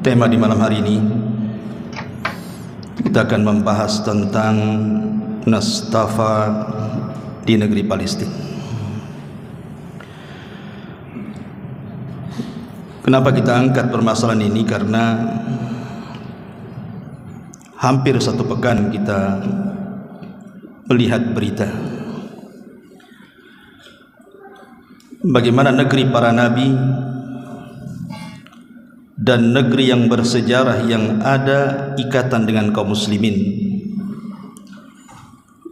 Tema di malam hari ini kita akan membahas tentang Nastafa di negeri Palestina. Kenapa kita angkat permasalahan ini? Karena hampir satu pekan kita melihat berita bagaimana negeri para nabi dan negeri yang bersejarah yang ada ikatan dengan kaum muslimin,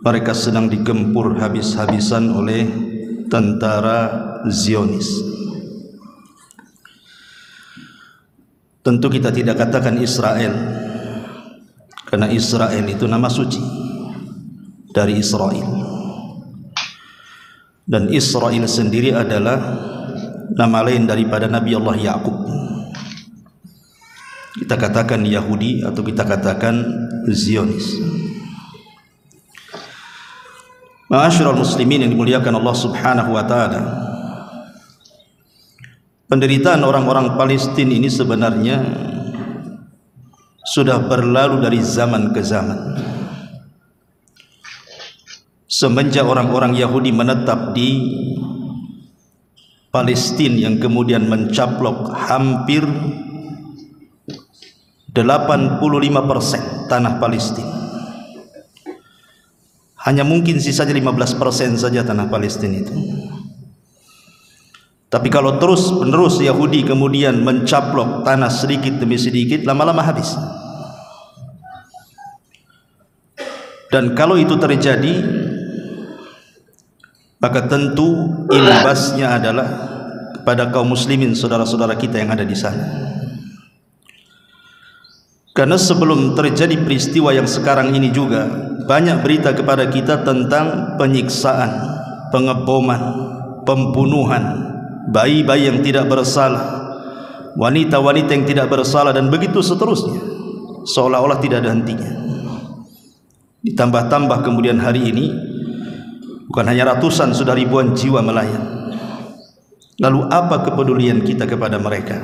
mereka sedang digempur habis-habisan oleh tentara Zionis. Tentu kita tidak katakan Israel, karena Israel itu nama suci dari Israel, dan Israel sendiri adalah nama lain daripada Nabi Allah Ya'qub. Kita katakan Yahudi atau kita katakan Zionis. Ma'asyiral muslimin yang dimuliakan Allah Subhanahu wa taala, penderitaan orang-orang Palestina ini sebenarnya sudah berlalu dari zaman ke zaman. Semenjak orang-orang Yahudi menetap di Palestina yang kemudian mencaplok hampir 85% tanah Palestina. Hanya mungkin sisanya 15% saja tanah Palestina itu. Tapi kalau terus menerus Yahudi kemudian mencaplok tanah sedikit demi sedikit, lama-lama habis. Dan kalau itu terjadi, maka tentu imbasnya adalah kepada kaum muslimin, saudara-saudara kita yang ada di sana. Karena sebelum terjadi peristiwa yang sekarang ini juga banyak berita kepada kita tentang penyiksaan, pengeboman, pembunuhan bayi-bayi yang tidak bersalah, wanita-wanita yang tidak bersalah, dan begitu seterusnya, seolah-olah tidak ada hentinya. Ditambah-tambah kemudian hari ini bukan hanya ratusan, sudah ribuan jiwa melayang. Lalu apa kepedulian kita kepada mereka?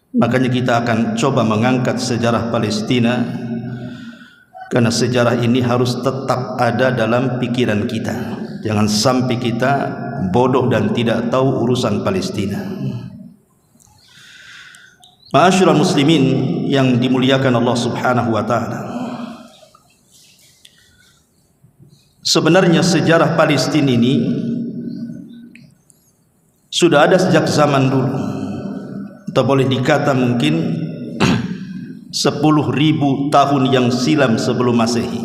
Makanya kita akan coba mengangkat sejarah Palestina, karena sejarah ini harus tetap ada dalam pikiran kita. Jangan sampai kita bodoh dan tidak tahu urusan Palestina. Ma'asyiral muslimin yang dimuliakan Allah Subhanahu wa taala, sebenarnya sejarah Palestina ini sudah ada sejak zaman dulu, atau boleh dikata mungkin 10.000 tahun yang silam sebelum Masehi,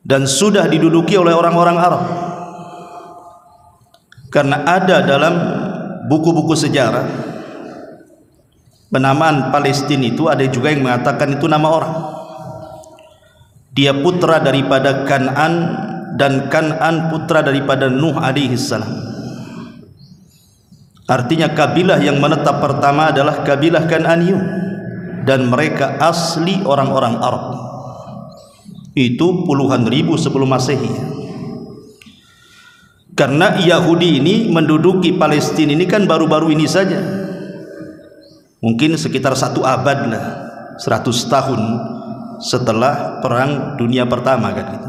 dan sudah diduduki oleh orang-orang Arab. Karena ada dalam buku-buku sejarah penamaan Palestina itu, ada juga yang mengatakan itu nama orang. Dia putra daripada Kan'an, dan Kan'an putra daripada Nuh alaihi salam. Artinya kabilah yang menetap pertama adalah kabilah Kan'aniyun, dan mereka asli orang-orang Arab. Itu puluhan ribu sebelum Masehi. Karena Yahudi ini menduduki Palestina ini kan baru-baru ini saja, mungkin sekitar 1 abad lah, 100 tahun setelah Perang Dunia Pertama kan gitu.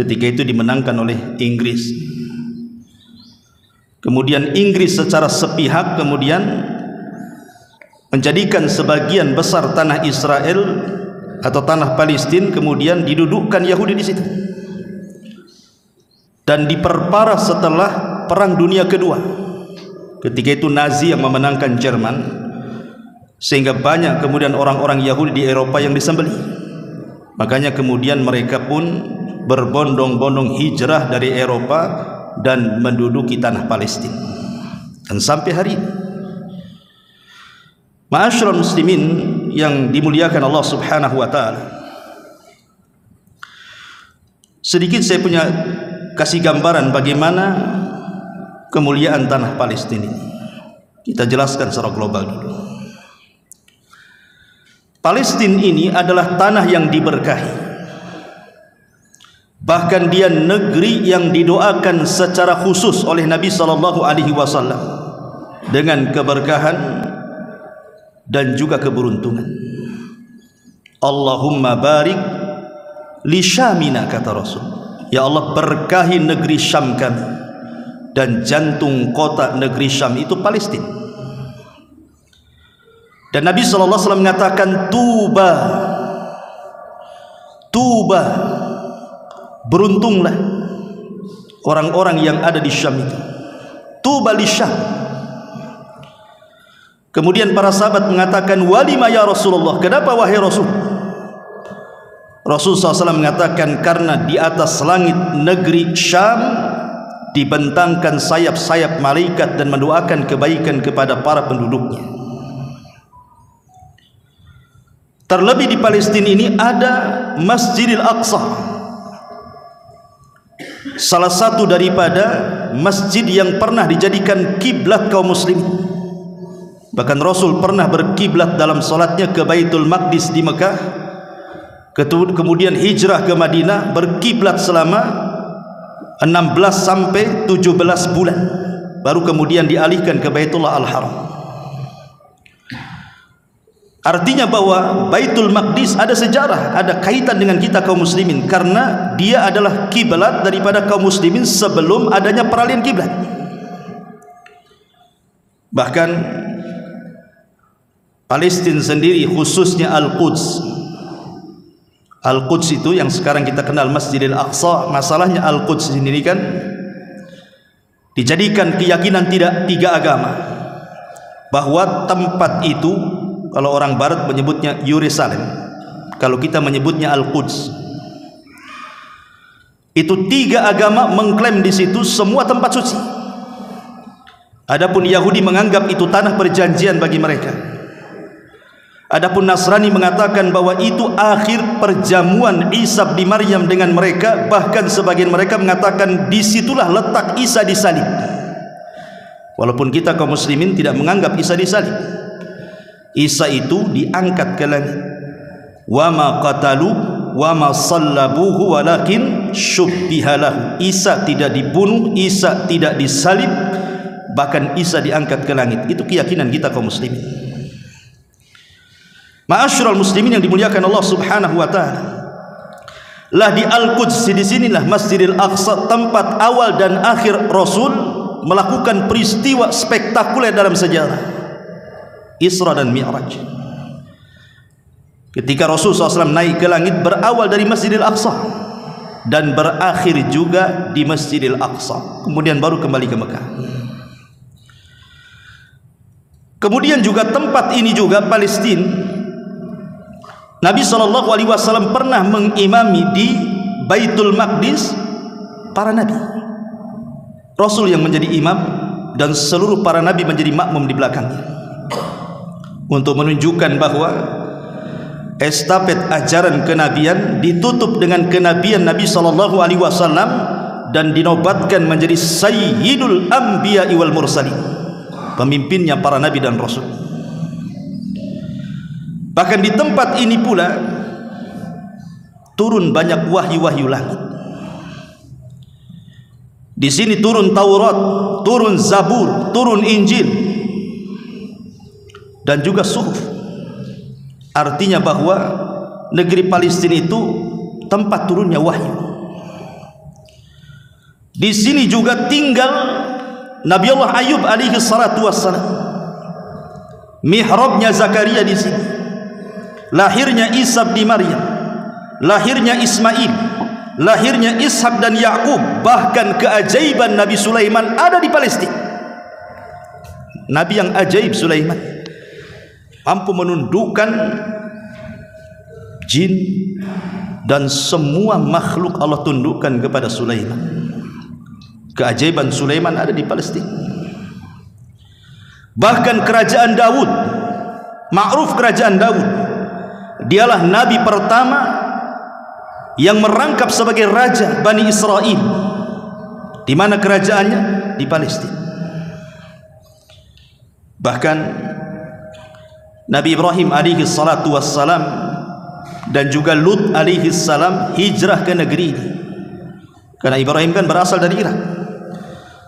Ketika itu dimenangkan oleh Inggris. Kemudian Inggris secara sepihak kemudian menjadikan sebagian besar tanah Israel atau tanah Palestina kemudian didudukkan Yahudi di situ. Dan diperparah setelah Perang Dunia Kedua. Ketika itu Nazi yang memenangkan Jerman, sehingga banyak kemudian orang-orang Yahudi di Eropa yang disembelih. Makanya kemudian mereka pun berbondong-bondong hijrah dari Eropa dan menduduki tanah Palestina. Dan sampai hari ini, ma'asyiral muslimin yang dimuliakan Allah Subhanahu wa taala, sedikit saya punya kasih gambaran bagaimana kemuliaan tanah Palestina ini. Kita jelaskan secara global dulu. Palestina ini adalah tanah yang diberkahi. Bahkan dia negeri yang didoakan secara khusus oleh Nabi sallallahu alaihi wasallam dengan keberkahan dan juga keberuntungan. Allahumma barik li Syamina, kata Rasul. Ya Allah, berkahi negeri Syam kami, dan jantung kota negeri Syam itu Palestina. Dan Nabi SAW mengatakan, tuba, tuba, beruntunglah orang-orang yang ada di Syam itu. Tuba li Syam. Kemudian para sahabat mengatakan, walima ya Rasulullah, kenapa wahai Rasul? Rasul SAW mengatakan, karena di atas langit negeri Syam dibentangkan sayap-sayap malaikat dan mendoakan kebaikan kepada para penduduknya. Terlebih di Palestina ini ada Masjidil Aqsa, salah satu daripada masjid yang pernah dijadikan kiblat kaum muslimin. Bahkan Rasul pernah berkiblat dalam salatnya ke Baitul Maqdis di Mekah, kemudian hijrah ke Madinah, berkiblat selama 16 sampai 17 bulan, baru kemudian dialihkan ke Baitullah Al-Haram. Artinya bahwa Baitul Maqdis ada sejarah, ada kaitan dengan kita kaum muslimin, karena dia adalah kiblat daripada kaum muslimin sebelum adanya peralihan kiblat. Bahkan Palestina sendiri, khususnya Al-Quds, Al-Quds itu yang sekarang kita kenal Masjidil Aqsa, masalahnya Al-Quds sendiri kan dijadikan keyakinan tiga agama, bahwa tempat itu, kalau orang barat menyebutnya Yerusalem, kalau kita menyebutnya Al-Quds, itu tiga agama mengklaim di situ semua tempat suci. Adapun Yahudi menganggap itu tanah perjanjian bagi mereka. Adapun Nasrani mengatakan bahwa itu akhir perjamuan Isa bin Maryam dengan mereka. Bahkan sebagian mereka mengatakan disitulah letak Isa disalib. Walaupun kita kaum muslimin tidak menganggap Isa disalib. Isa itu diangkat ke langit. Wa ma qatalu wa ma sallabuhu walakin syubbiha lahu. Isa tidak dibunuh, Isa tidak disalib, bahkan Isa diangkat ke langit. Itu keyakinan kita kaum muslimin. Ma'asyiral muslimin yang dimuliakan Allah Subhanahu wa taala. Lah di Al-Quds, di sinilah Masjidil Aqsa, tempat awal dan akhir Rasul melakukan peristiwa spektakuler dalam sejarah Isra dan Mi'raj. Ketika Rasul SAW naik ke langit, berawal dari Masjidil Aqsa dan berakhir juga di Masjidil Aqsa, kemudian baru kembali ke Mekah. Kemudian juga tempat ini juga Palestina, Nabi SAW pernah mengimami di Baitul Maqdis para nabi. Rasul yang menjadi imam dan seluruh para nabi menjadi makmum di belakangnya, untuk menunjukkan bahwa estafet ajaran kenabian ditutup dengan kenabian Nabi SAW dan dinobatkan menjadi Sayyidul Anbiya wal Mursalin, pemimpinnya para nabi dan rasul. Bahkan di tempat ini pula turun banyak wahyu-wahyu langit. Di sini turun Taurat, turun Zabur, turun Injil, dan juga Suhuf. Artinya bahwa negeri Palestina itu tempat turunnya wahyu. Di sini juga tinggal Nabi Allah Ayub alaihi salatu wassalam. Mihrabnya Zakaria di sini. Lahirnya Isa bin Maryam, lahirnya Ismail, lahirnya Ishak dan Yakub. Bahkan keajaiban Nabi Sulaiman ada di Palestina. Nabi yang ajaib Sulaiman, mampu menundukkan jin dan semua makhluk Allah tundukkan kepada Sulaiman. Keajaiban Sulaiman ada di Palestina. Bahkan kerajaan Daud, ma'ruf kerajaan Daud, dialah nabi pertama yang merangkap sebagai raja Bani Israel. Di mana kerajaannya? Di Palestina. Bahkan Nabi Ibrahim alaihi salatu wassalam dan juga Lut alaihi salam hijrah ke negeri ini, karena Ibrahim kan berasal dari Irak.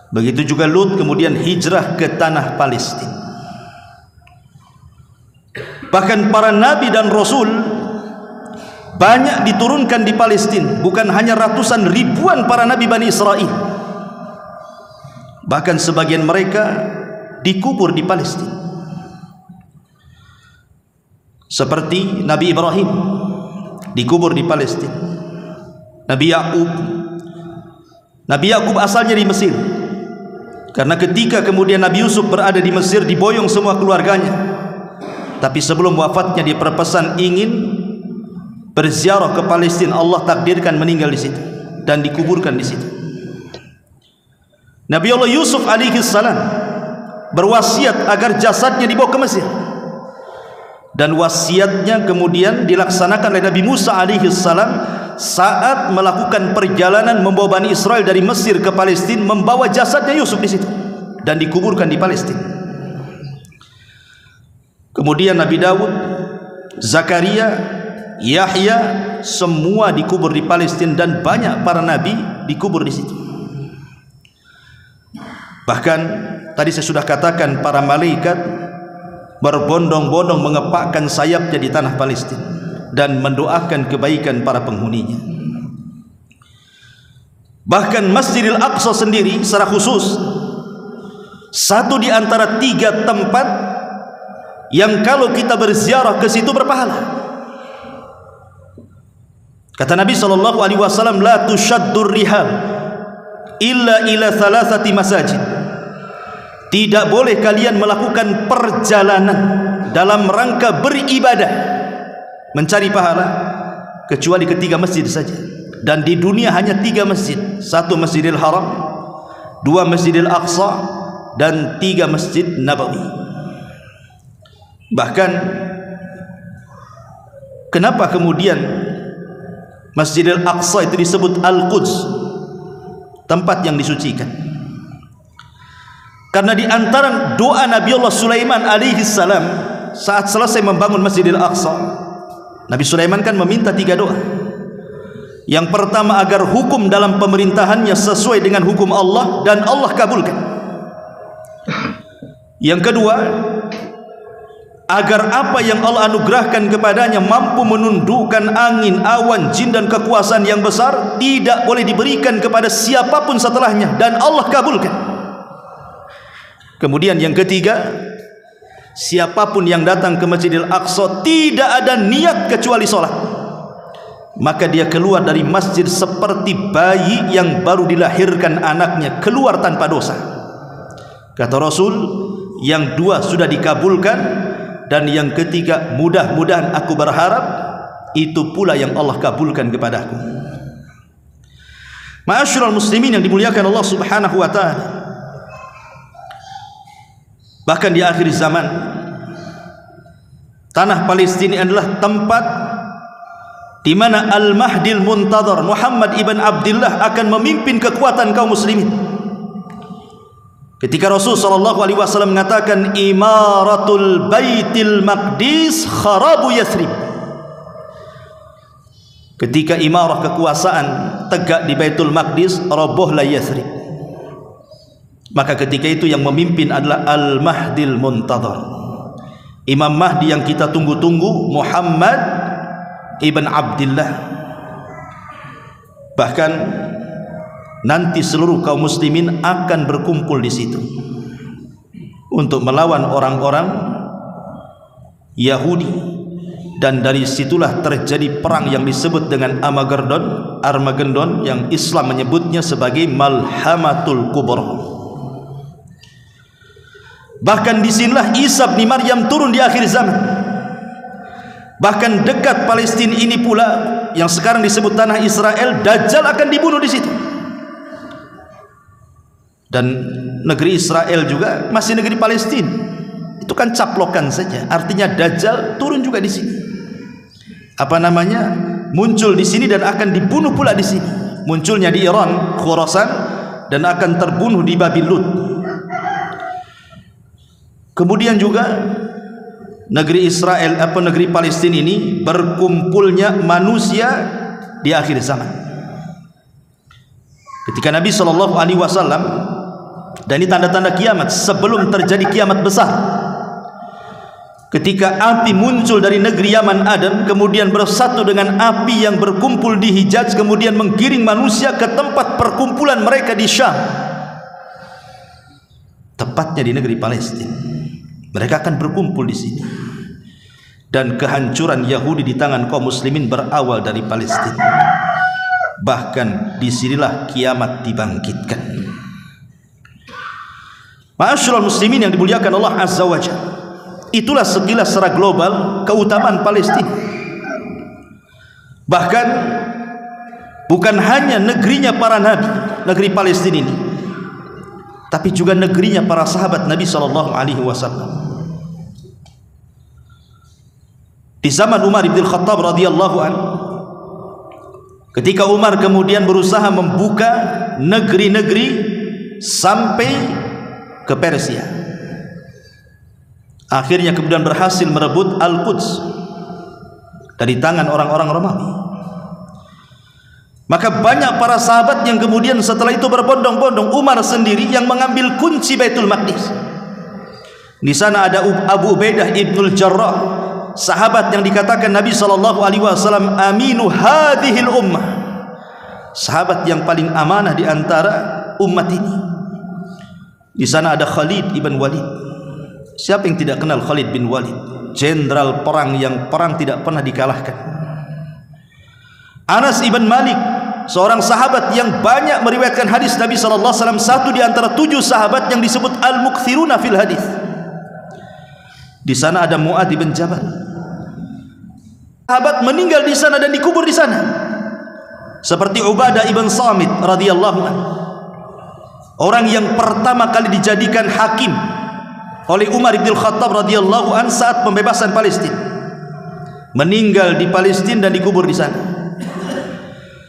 Begitu juga Lut kemudian hijrah ke tanah Palestina. Bahkan para nabi dan rasul banyak diturunkan di Palestina, bukan hanya ratusan ribuan para nabi Bani Israel. Bahkan sebagian mereka dikubur di Palestina. Seperti Nabi Ibrahim dikubur di Palestina. Nabi Yakub asalnya di Mesir. Karena ketika kemudian Nabi Yusuf berada di Mesir, diboyong semua keluarganya. Tapi sebelum wafatnya dia berpesan ingin berziarah ke Palestina. Allah takdirkan meninggal di situ dan dikuburkan di situ. Nabi Allah Yusuf alaihi salam berwasiat agar jasadnya dibawa ke Mesir. Dan wasiatnya kemudian dilaksanakan oleh Nabi Musa alaihi salam saat melakukan perjalanan membawa Bani Israel dari Mesir ke Palestina, membawa jasadnya Yusuf di situ dan dikuburkan di Palestina. Kemudian Nabi Daud, Zakaria, Yahya semua dikubur di Palestina dan banyak para nabi dikubur di situ. Bahkan tadi saya sudah katakan para malaikat berbondong-bondong mengepakkan sayapnya di tanah Palestina dan mendoakan kebaikan para penghuninya. Bahkan Masjidil Aqsa sendiri secara khusus satu di antara 3 tempat yang kalau kita berziarah ke situ berpahala. Kata Nabi SAW, la tushaddur rihal illa ila 3 masajid. Tidak boleh kalian melakukan perjalanan dalam rangka beribadah, mencari pahala, kecuali ke 3 masjid saja. Dan di dunia hanya 3 masjid. 1 Masjidil Haram, 2 Masjidil Aqsa, dan 3 Masjid Nabawi. Bahkan kenapa kemudian Masjidil Aqsa itu disebut Al-Quds, tempat yang disucikan? Karena di antara doa Nabi Allah Sulaiman alaihi salam saat selesai membangun Masjidil Aqsa, Nabi Sulaiman kan meminta 3 doa. Yang pertama, agar hukum dalam pemerintahannya sesuai dengan hukum Allah dan Allah kabulkan. Yang kedua, agar apa yang Allah anugerahkan kepadanya mampu menundukkan angin, awan, jin dan kekuasaan yang besar tidak boleh diberikan kepada siapapun setelahnya dan Allah kabulkan. Kemudian yang ketiga, siapapun yang datang ke Masjidil Aqsa tidak ada niat kecuali sholat, maka dia keluar dari masjid seperti bayi yang baru dilahirkan anaknya, keluar tanpa dosa. Kata Rasul, yang 2 sudah dikabulkan, dan yang ketiga mudah-mudahan aku berharap itu pula yang Allah kabulkan kepadaku. Ma'asyiral muslimin yang dimuliakan Allah Subhanahu wa taala, bahkan di akhir zaman tanah Palestina adalah tempat di mana Al-Mahdil Muntadhar Muhammad ibn Abdullah akan memimpin kekuatan kaum muslimin. Ketika Rasul SAW mengatakan imaratul Baitil Maqdis kharabu Yathrib, ketika imarah kekuasaan tegak di Baitul Maqdis, robohlah Yathrib. Maka ketika itu yang memimpin adalah Al-Mahdil Muntadhar, Imam Mahdi yang kita tunggu-tunggu, Muhammad ibn Abdullah. Bahkan nanti seluruh kaum muslimin akan berkumpul di situ untuk melawan orang-orang Yahudi, dan dari situlah terjadi perang yang disebut dengan Armageddon, yang Islam menyebutnya sebagai Malhamatul Kubra. Bahkan disinilah Isa bin Maryam turun di akhir zaman. Bahkan dekat Palestina ini pula yang sekarang disebut tanah Israel, Dajjal akan dibunuh di situ. Dan negeri Israel juga masih negeri Palestina. Itu kan caplokan saja. Artinya Dajjal turun juga di sini. Muncul di sini dan akan dibunuh pula di sini. Munculnya di Iran, Khurasan, dan akan terbunuh di Babil Lut. Kemudian juga negeri Israel negeri Palestina ini berkumpulnya manusia di akhir zaman. Ketika Nabi SAW Dan ini tanda-tanda kiamat sebelum terjadi kiamat besar. Ketika api muncul dari negeri Yaman Aden, kemudian bersatu dengan api yang berkumpul di Hijaz, kemudian menggiring manusia ke tempat perkumpulan mereka di Syam, tepatnya di negeri Palestina. Mereka akan berkumpul di sini. Dan kehancuran Yahudi di tangan kaum muslimin berawal dari Palestina. Bahkan disinilah kiamat dibangkitkan. Ma'asyiral muslimin yang dimuliakan Allah Azza wa Jalla, itulah sekilas secara global keutamaan Palestina. Bahkan bukan hanya negerinya para nabi, negeri Palestina ini, tapi juga negerinya para sahabat Nabi SAW. Di zaman Umar bin Khattab radhiyallahu anhu, ketika Umar kemudian berusaha membuka negeri-negeri sampai ke Persia, akhirnya kemudian berhasil merebut Al-Quds dari tangan orang-orang Romawi. Maka banyak para sahabat yang kemudian setelah itu berbondong-bondong. Umar sendiri yang mengambil kunci Baitul Maqdis. Di sana ada Abu Ubaidah ibnul Jarrah, sahabat yang dikatakan Nabi SAW aminu hadhil ummah, sahabat yang paling amanah di antara umat ini. Di sana ada Khalid ibn Walid. Siapa yang tidak kenal Khalid bin Walid? Jenderal perang yang perang tidak pernah dikalahkan. Anas ibn Malik, seorang sahabat yang banyak meriwayatkan hadis Nabi SAW, satu di antara 7 sahabat yang disebut al-mukthiruna fil hadis. Di sana ada Mu'adz bin Jabal, sahabat meninggal di sana dan dikubur di sana. Seperti Ubadah ibn Samit radhiyallahu anhu, orang yang pertama kali dijadikan hakim oleh Umar bin Khattab radhiyallahu an saat pembebasan Palestina, meninggal di Palestina dan dikubur di sana.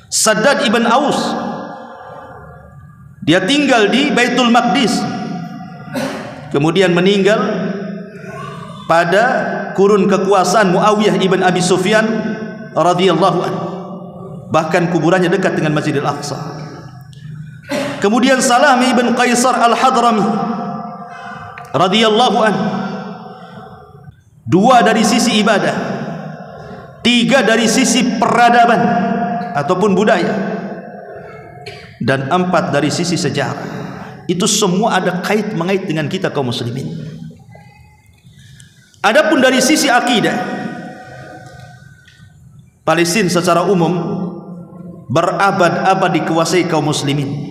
Saddad ibn Aus, dia tinggal di Baitul Maqdis, kemudian meninggal pada kurun kekuasaan Muawiyah ibn Abi Sufyan radhiyallahu an. Bahkan kuburannya dekat dengan Masjidil Aqsa. Kemudian Salam ibn Qaisar al-Hadrami radhiyallahu anhu, 2 dari sisi ibadah, 3 dari sisi peradaban ataupun budaya, dan 4 dari sisi sejarah. Itu semua ada mengait dengan kita kaum muslimin. Adapun dari sisi akidah, Palestina secara umum berabad-abad dikuasai kaum muslimin.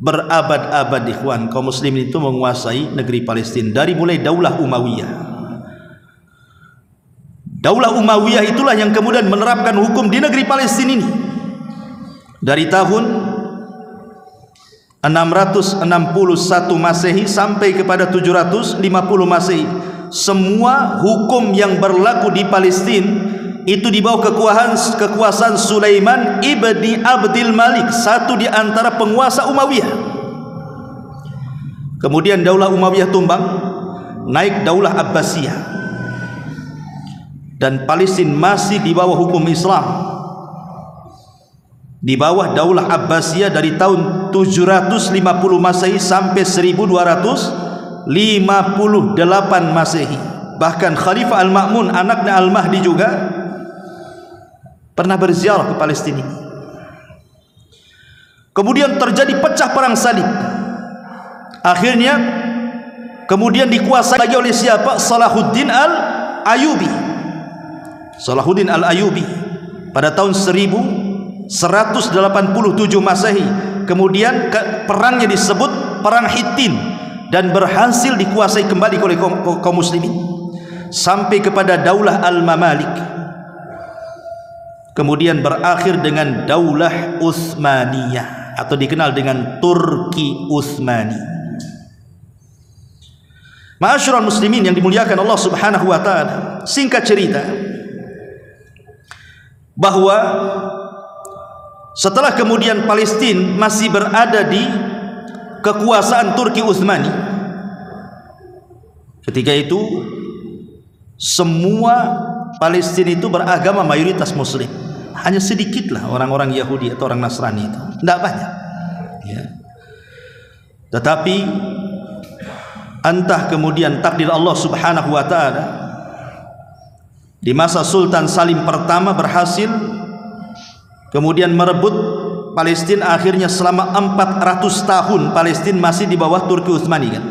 Berabad-abad ikhwan, kaum muslimin itu menguasai negeri Palestina dari mulai Daulah Umayyah. Daulah Umayyah itulah yang kemudian menerapkan hukum di negeri Palestina ini. Dari tahun 661 Masehi sampai kepada 750 Masehi, semua hukum yang berlaku di Palestina itu di bawah kekuasaan Sulaiman ibni Abdul Malik, satu di antara penguasa Umayyah. Kemudian Daulah Umayyah tumbang, naik Daulah Abbasiyah, dan Palestina masih di bawah hukum Islam, di bawah Daulah Abbasiyah dari tahun 750 Masehi sampai 1258 Masehi. Bahkan Khalifah Al-Ma'mun, anaknya Al-Mahdi, juga pernah berziarah ke Palestina. Kemudian terjadi pecah perang salib. Akhirnya kemudian dikuasai lagi oleh siapa? Salahuddin Al-Ayyubi. Salahuddin Al-Ayyubi pada tahun 1187 Masehi. Kemudian perangnya disebut Perang Hittin dan berhasil dikuasai kembali oleh kaum muslimin sampai kepada Daulah Al-Mamalik. Kemudian berakhir dengan Daulah Utsmaniyah atau dikenal dengan Turki Utsmani. Ma'asyiral muslimin yang dimuliakan Allah Subhanahu wa taala, singkat cerita bahwa setelah kemudian Palestina masih berada di kekuasaan Turki Utsmani, ketika itu semua Palestina itu beragama mayoritas muslim. Hanya sedikitlah orang-orang Yahudi atau orang Nasrani itu, tidak banyak ya. Tetapi entah kemudian takdir Allah Subhanahu wa taala, di masa Sultan Salim pertama berhasil kemudian merebut Palestina. Akhirnya selama 400 tahun Palestina masih di bawah Turki Utsmani kan.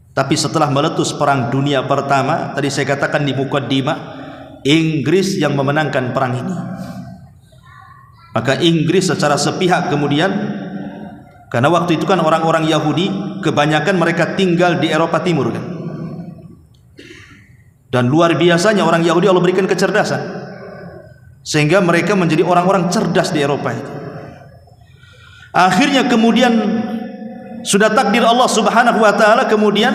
Tapi setelah meletus perang dunia pertama, tadi saya katakan di mukaddimah, Inggris yang memenangkan perang ini. Maka Inggris secara sepihak kemudian, karena waktu itu kan orang-orang Yahudi kebanyakan mereka tinggal di Eropa Timur kan. Dan luar biasanya orang Yahudi Allah berikan kecerdasan, sehingga mereka menjadi orang-orang cerdas di Eropa itu. Akhirnya kemudian sudah takdir Allah Subhanahu wa taala, kemudian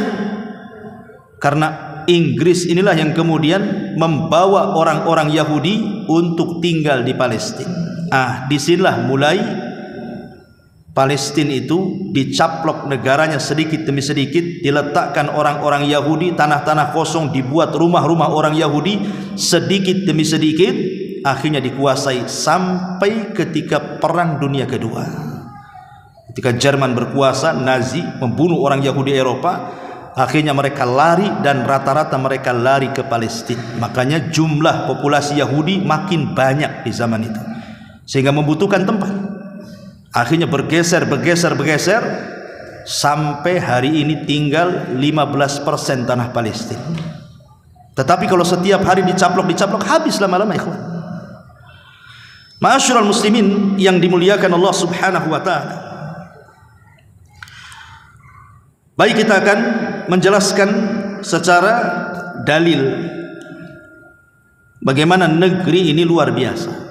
karena Inggris inilah yang kemudian membawa orang-orang Yahudi untuk tinggal di Palestina. Disinilah mulai Palestina itu dicaplok negaranya sedikit demi sedikit, diletakkan orang-orang Yahudi, tanah-tanah kosong dibuat rumah-rumah orang Yahudi sedikit demi sedikit, akhirnya dikuasai sampai ketika Perang Dunia Kedua. Ketika Jerman berkuasa, Nazi membunuh orang Yahudi Eropa, akhirnya mereka lari dan rata-rata mereka lari ke Palestina. Makanya jumlah populasi Yahudi makin banyak di zaman itu, sehingga membutuhkan tempat. Akhirnya bergeser sampai hari ini tinggal 15% tanah Palestina. Tetapi kalau setiap hari dicaplok habis lama-lama ikhwan. Ma'asyiral muslimin yang dimuliakan Allah Subhanahu wa taala. Baik, kita akan menjelaskan secara dalil bagaimana negeri ini luar biasa.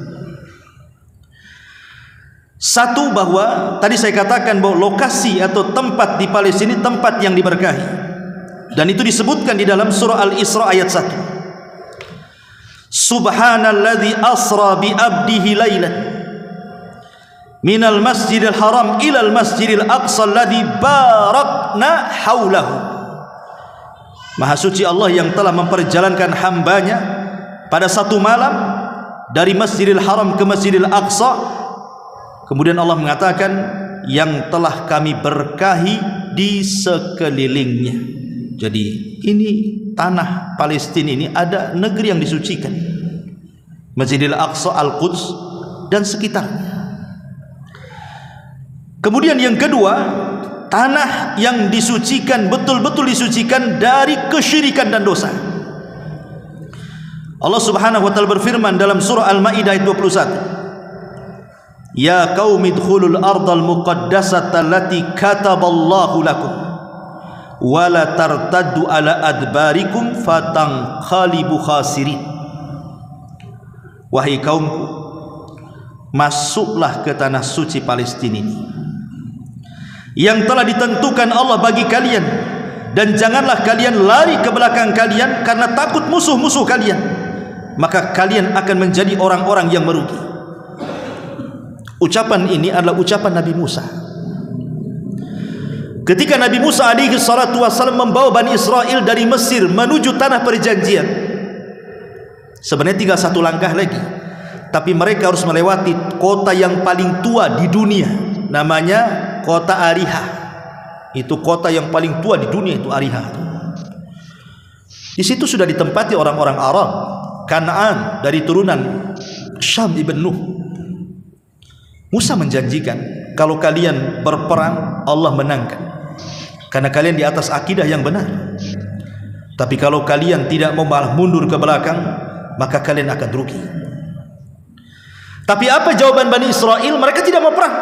Satu, bahwa tadi saya katakan bahwa lokasi atau tempat di Palestina tempat yang diberkahi, dan itu disebutkan di dalam surah Al-Isra ayat 1. Subhanalladzi asra bi abdihi lailan minal masjidil haram ilal masjidil aqsa alladzi barakna haulahu. Maha suci Allah yang telah memperjalankan hambanya pada satu malam dari Masjidil Haram ke Masjidil Aqsa. Kemudian Allah mengatakan yang telah kami berkahi di sekelilingnya. Jadi ini tanah Palestina ini ada negeri yang disucikan, Masjidil Aqsa, Al-Quds dan sekitarnya. Kemudian yang kedua, tanah yang disucikan, betul-betul disucikan dari kesyirikan dan dosa. Allah Subhanahu wa taala berfirman dalam surah Al-Maidah ayat 21, Ya qaumi dkhulul ardal muqaddasata allati kataballahu lakum wa la tartaddu ala adbarikum fatanqalibu khasirin. Wahai kaumku, masuklah ke tanah suci Palestina ini yang telah ditentukan Allah bagi kalian, dan janganlah kalian lari ke belakang kalian karena takut musuh-musuh kalian, maka kalian akan menjadi orang-orang yang merugi. Ucapan ini adalah ucapan Nabi Musa ketika Nabi Musa alaihi salatu wassalam membawa Bani Israel dari Mesir menuju tanah perjanjian. Sebenarnya tinggal satu langkah lagi, tapi mereka harus melewati kota yang paling tua di dunia, namanya kota Ariha. Itu kota yang paling tua di dunia, itu Ariha. Di situ sudah ditempati orang-orang Arab, Kanaan dari turunan Syam ibn Nuh. Musa menjanjikan, kalau kalian berperang Allah menangkan, karena kalian di atas akidah yang benar. Tapi kalau kalian tidak mau malah mundur ke belakang, maka kalian akan rugi. Tapi apa jawaban Bani Israel? Mereka tidak mau perang.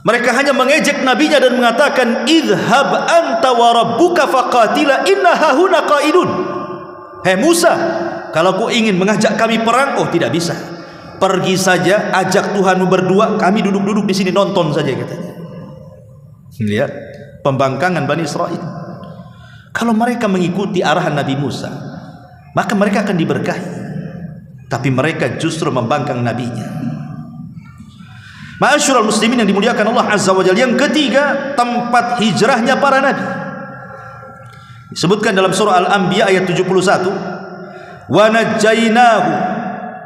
Mereka hanya mengejek nabinya dan mengatakan, idhab anta wa rabbuka faqatila inna hahuna qaidun. Hei Musa, kalau kau ingin mengajak kami perang, tidak bisa. Pergi saja, ajak Tuhanmu berdua, kami duduk-duduk di sini nonton saja, katanya. Lihat pembangkangan Bani Israel. Kalau mereka mengikuti arahan Nabi Musa, maka mereka akan diberkahi. Tapi mereka justru membangkang nabinya. Ma'asyiral muslimin yang dimuliakan Allah Azza wa Jalla. Yang ketiga, tempat hijrahnya para nabi. Disebutkan dalam surah Al-Anbiya ayat 71, wa najjaynahu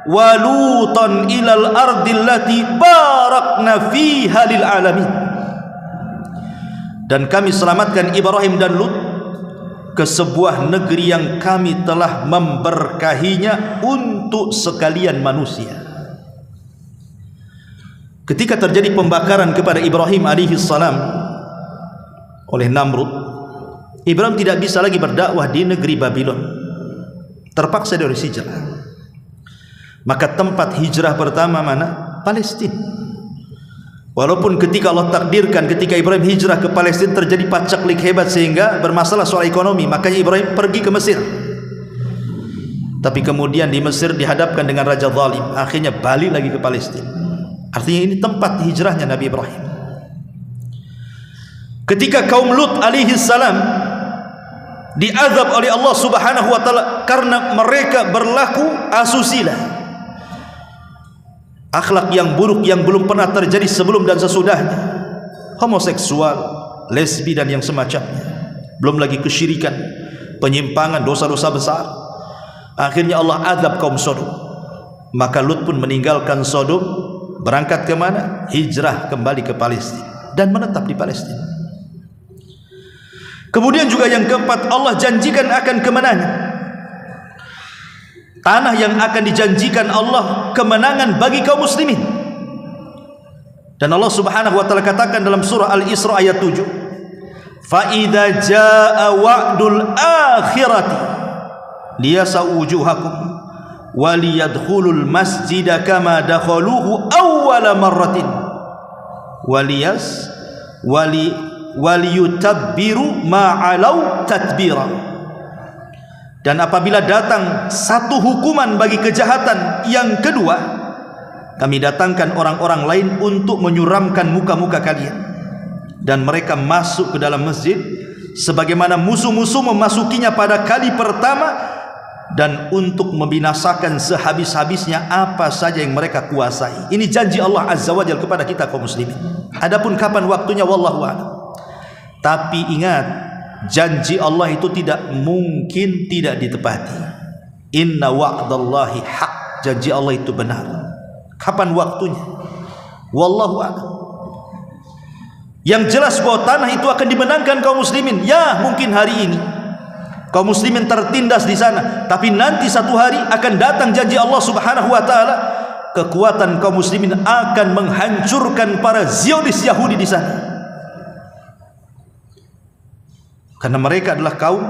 wa lutan ilal ardil lati barakna fiha lil alamin. Dan kami selamatkan Ibrahim dan Lut ke sebuah negeri yang kami telah memberkahinya untuk sekalian manusia. Ketika terjadi pembakaran kepada Ibrahim alaihi salam oleh Namrud, Ibrahim tidak bisa lagi berdakwah di negeri Babylon, terpaksa dia harus hijrah. Maka tempat hijrah pertama mana? Palestina. Walaupun ketika Allah takdirkan ketika Ibrahim hijrah ke Palestina terjadi pacaklik hebat sehingga bermasalah soal ekonomi, makanya Ibrahim pergi ke Mesir. Tapi kemudian di Mesir dihadapkan dengan raja zalim, akhirnya balik lagi ke Palestina. Artinya ini tempat hijrahnya Nabi Ibrahim. Ketika kaum Lut alaihi salam diazab oleh Allah Subhanahu wa taala karena mereka berlaku asusila, akhlak yang buruk yang belum pernah terjadi sebelum dan sesudahnya, homoseksual, lesbi dan yang semacamnya, belum lagi kesyirikan, penyimpangan, dosa-dosa besar. Akhirnya Allah azab kaum Sodom. Maka Lut pun meninggalkan Sodom, berangkat ke mana? Hijrah kembali ke Palestina dan menetap di Palestina. Kemudian juga yang keempat, Allah janjikan akan kemenangan. Tanah yang akan dijanjikan Allah kemenangan bagi kaum muslimin. Dan Allah Subhanahu wa taala katakan dalam surah Al-Isra ayat 7, "Fa idza jaa wa'dul akhirati liyasau wujuhakum wa liyadkhulul masjida kama dakhaluhu awwala marratin waliyutabbiru ma'alau tatbira." Dan apabila datang satu hukuman bagi kejahatan yang kedua, kami datangkan orang-orang lain untuk menyuramkan muka-muka kalian, dan mereka masuk ke dalam masjid sebagaimana musuh-musuh memasukinya pada kali pertama, dan untuk membinasakan sehabis-habisnya apa saja yang mereka kuasai. Ini janji Allah Azza wa Jalla kepada kita kaum muslimin. Adapun kapan waktunya wallahu a'lam. Tapi ingat, janji Allah itu tidak mungkin tidak ditepati. Inna wa'dallahi haq. Janji Allah itu benar. Kapan waktunya? Wallahu a'lam. Yang jelas bahwa tanah itu akan dimenangkan kaum muslimin. Ya, mungkin hari ini kaum muslimin tertindas di sana, tapi nanti satu hari akan datang janji Allah Subhanahu wa taala, kekuatan kaum muslimin akan menghancurkan para Zionis Yahudi di sana. Karena mereka adalah kaum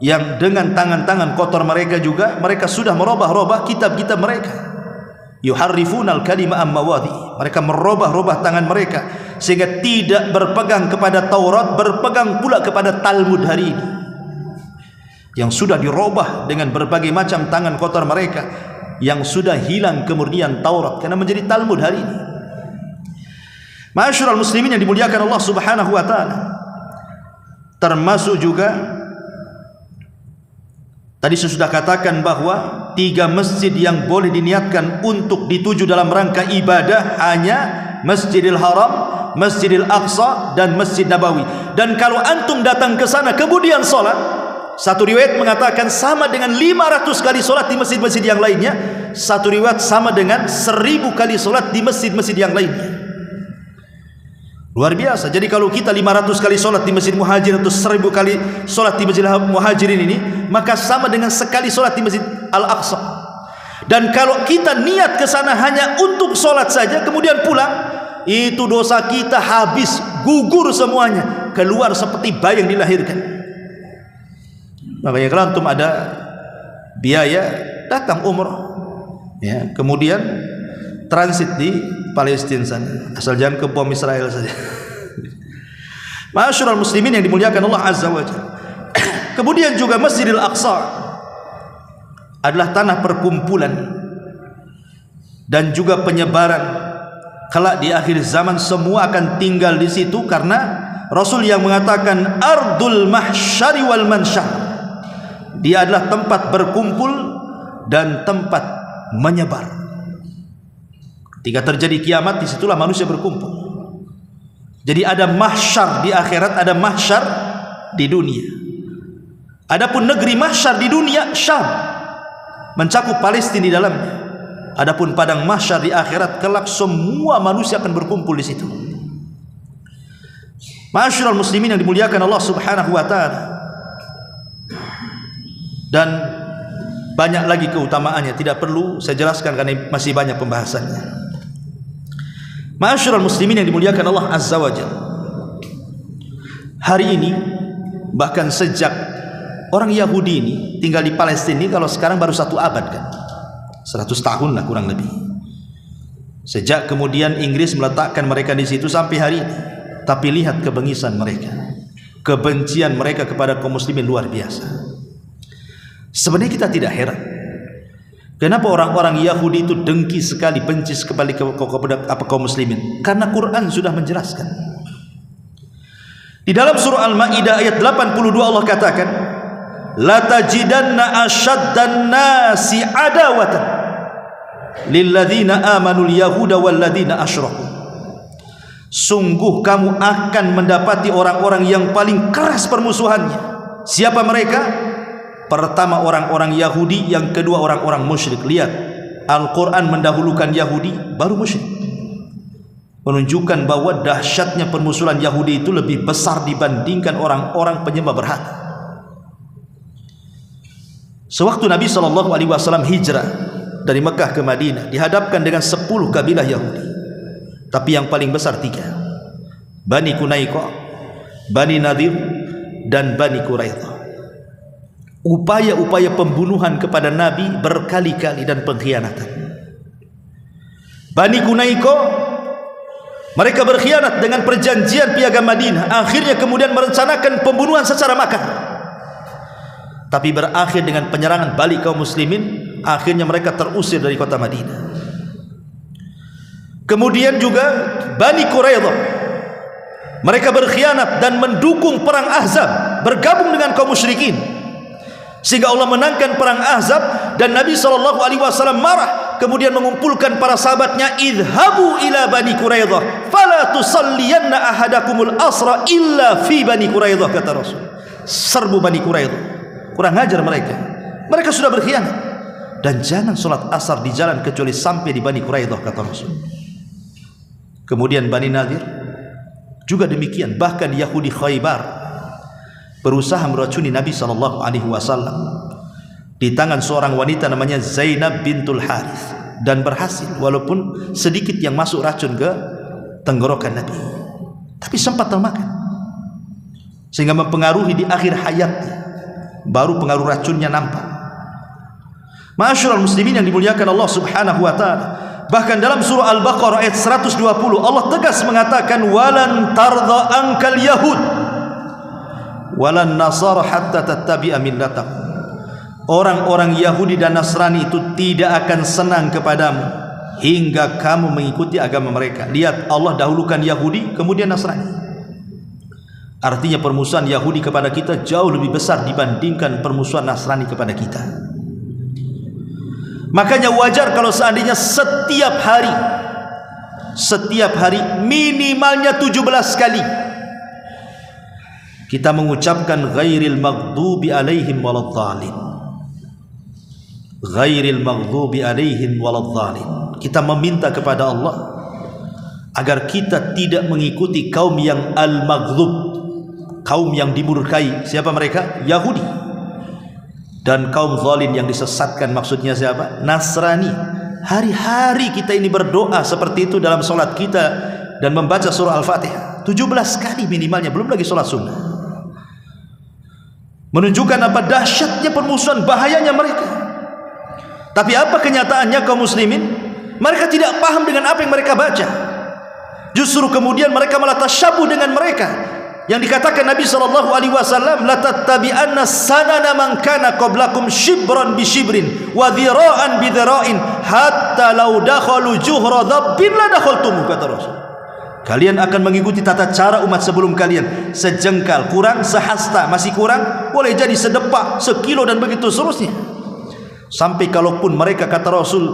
yang dengan tangan-tangan kotor mereka juga mereka sudah merubah-rubah kitab-kitab mereka. Yuharrifunal kalima am mawadhi. Mereka merubah-rubah tangan mereka sehingga tidak berpegang kepada Taurat, berpegang pula kepada Talmud hari ini, yang sudah dirubah dengan berbagai macam tangan kotor mereka, yang sudah hilang kemurnian Taurat karena menjadi Talmud hari ini. Ma'asyiral muslimin yang dimuliakan Allah Subhanahu wa taala, termasuk juga tadi saya sudah katakan bahwa 3 masjid yang boleh diniatkan untuk dituju dalam rangka ibadah hanya Masjidil Haram, Masjidil Aqsa dan Masjid Nabawi. Dan kalau antum datang ke sana kemudian sholat, satu riwayat mengatakan sama dengan 500 kali sholat di masjid-masjid yang lainnya, satu riwayat sama dengan 1000 kali sholat di masjid-masjid yang lainnya. Luar biasa. Jadi kalau kita 500 kali sholat di Masjid Muhajir atau 1000 kali sholat di Masjid Muhajirin ini, maka sama dengan sekali sholat di Masjid Al-Aqsa. Dan kalau kita niat ke sana hanya untuk sholat saja kemudian pulang, itu dosa kita habis, gugur semuanya, keluar seperti bayi yang dilahirkan. Makanya kalau antum ada biaya datang umrah, ya, kemudian transit di Palestina sana, asal jangan ke bom Israel saja. Ma'asyiral muslimin yang dimuliakan Allah Azza wa Jalla. Kemudian juga Masjidil Aqsa adalah tanah perkumpulan dan juga penyebaran. Kelak di akhir zaman semua akan tinggal di situ, karena Rasul yang mengatakan ardul mahsyari wal mansyar, dia adalah tempat berkumpul dan tempat menyebar. Ketika terjadi kiamat, disitulah manusia berkumpul. Jadi ada mahsyar di akhirat, ada mahsyar di dunia. Adapun negeri mahsyar di dunia, Syam, mencakup Palestina di dalamnya. Adapun padang mahsyar di akhirat kelak semua manusia akan berkumpul di situ. Ma'asyiral muslimin yang dimuliakan Allah Subhanahu wa taala. Dan banyak lagi keutamaannya, tidak perlu saya jelaskan karena masih banyak pembahasannya. Ma'asyiral muslimin yang dimuliakan Allah Azza wa Jalla. Hari ini, bahkan sejak orang Yahudi ini tinggal di Palestina ini, kalau sekarang baru 1 abad kan, 100 tahun lah kurang lebih. Sejak kemudian Inggris meletakkan mereka di situ sampai hari ini. Tapi lihat kebengisan mereka, kebencian mereka kepada kaum muslimin luar biasa. Sebenarnya kita tidak heran kenapa orang-orang Yahudi itu dengki sekali, benci sekali kepada kaum muslimin, karena Quran sudah menjelaskan. Di dalam surah Al-Maidah ayat 82 Allah katakan, la tajidanna asyaddan nasi adawatan lilladzina amanul yahuda walladzina asyraku. Sungguh kamu akan mendapati orang-orang yang paling keras permusuhannya. Siapa mereka? Pertama orang-orang Yahudi, yang kedua orang-orang musyrik. Lihat, Al-Quran mendahulukan Yahudi baru musyrik, menunjukkan bahwa dahsyatnya permusuhan Yahudi itu lebih besar dibandingkan orang-orang penyembah berhala. Sewaktu Nabi SAW hijrah dari Mekah ke Madinah, dihadapkan dengan 10 kabilah Yahudi, tapi yang paling besar 3, Bani Qunaiqah, Bani Nadir, dan Bani Quraidah. Upaya-upaya pembunuhan kepada Nabi berkali-kali dan pengkhianatan. Bani Qunaiqah, mereka berkhianat dengan perjanjian piagam Madinah, akhirnya kemudian merencanakan pembunuhan secara makar, tapi berakhir dengan penyerangan balik kaum muslimin. Akhirnya mereka terusir dari kota Madinah. Kemudian juga Bani Quraidah, mereka berkhianat dan mendukung perang Ahzab, bergabung dengan kaum musyrikin, sehingga Allah menangkan perang Ahzab. Dan Nabi SAW marah, kemudian mengumpulkan para sahabatnya, idhabu ila Bani Quraidah fala tusalliyanna ahadakumul asra illa fi Bani Quraidah, kata Rasul. Serbu Bani Quraidah, kurang ajar mereka, mereka sudah berkhianat, dan jangan sholat asar di jalan kecuali sampai di Bani Quraidah, kata Rasul. Kemudian Bani Nadir juga demikian. Bahkan Yahudi Khaybar berusaha meracuni Nabi SAW di tangan seorang wanita namanya Zainab bintul Harith, dan berhasil, walaupun sedikit yang masuk racun ke tenggorokan Nabi, tapi sempat termakan, sehingga mempengaruhi di akhir hayatnya, baru pengaruh racunnya nampak. Ma'asyiral muslimin yang dimuliakan Allah Subhanahu wa taala. Bahkan dalam surah Al-Baqarah ayat 120 Allah tegas mengatakan, walan tardha ankal yahud walan nasara hatta tattabi'a millatahum. Orang-orang Yahudi dan Nasrani itu tidak akan senang kepadamu hingga kamu mengikuti agama mereka. Lihat, Allah dahulukan Yahudi kemudian Nasrani. Artinya permusuhan Yahudi kepada kita jauh lebih besar dibandingkan permusuhan Nasrani kepada kita. Makanya wajar kalau seandainya setiap hari minimalnya 17 kali kita mengucapkan ghairil maghdubi alaihim waladhdallin, ghairil maghdubi alaihim waladhdallin. Kita meminta kepada Allah agar kita tidak mengikuti kaum yang al-maghdub, kaum yang dimurkai. Siapa mereka? Yahudi. Dan kaum zalim yang disesatkan, maksudnya siapa? Nasrani. Hari-hari kita ini berdoa seperti itu dalam solat kita dan membaca surah Al-Fatihah 17 kali minimalnya, belum lagi solat sunnah. Menunjukkan apa dahsyatnya permusuhan, bahayanya mereka. Tapi apa kenyataannya kaum muslimin? Mereka tidak paham dengan apa yang mereka baca. Justru kemudian mereka malah tasyabuh dengan mereka. Yang dikatakan Nabi SAW, la tattabi'anna sanana man kana qablakum shibran bi shibrin wa dhira'an bi dhira'in hatta law dakhalu juhra dhabbin la dakhaltum, kata Rasul. Kalian akan mengikuti tata cara umat sebelum kalian, sejengkal kurang, sehasta masih kurang, boleh jadi sedepak, sekilo, dan begitu seterusnya. Sampai kalaupun mereka, kata Rasul,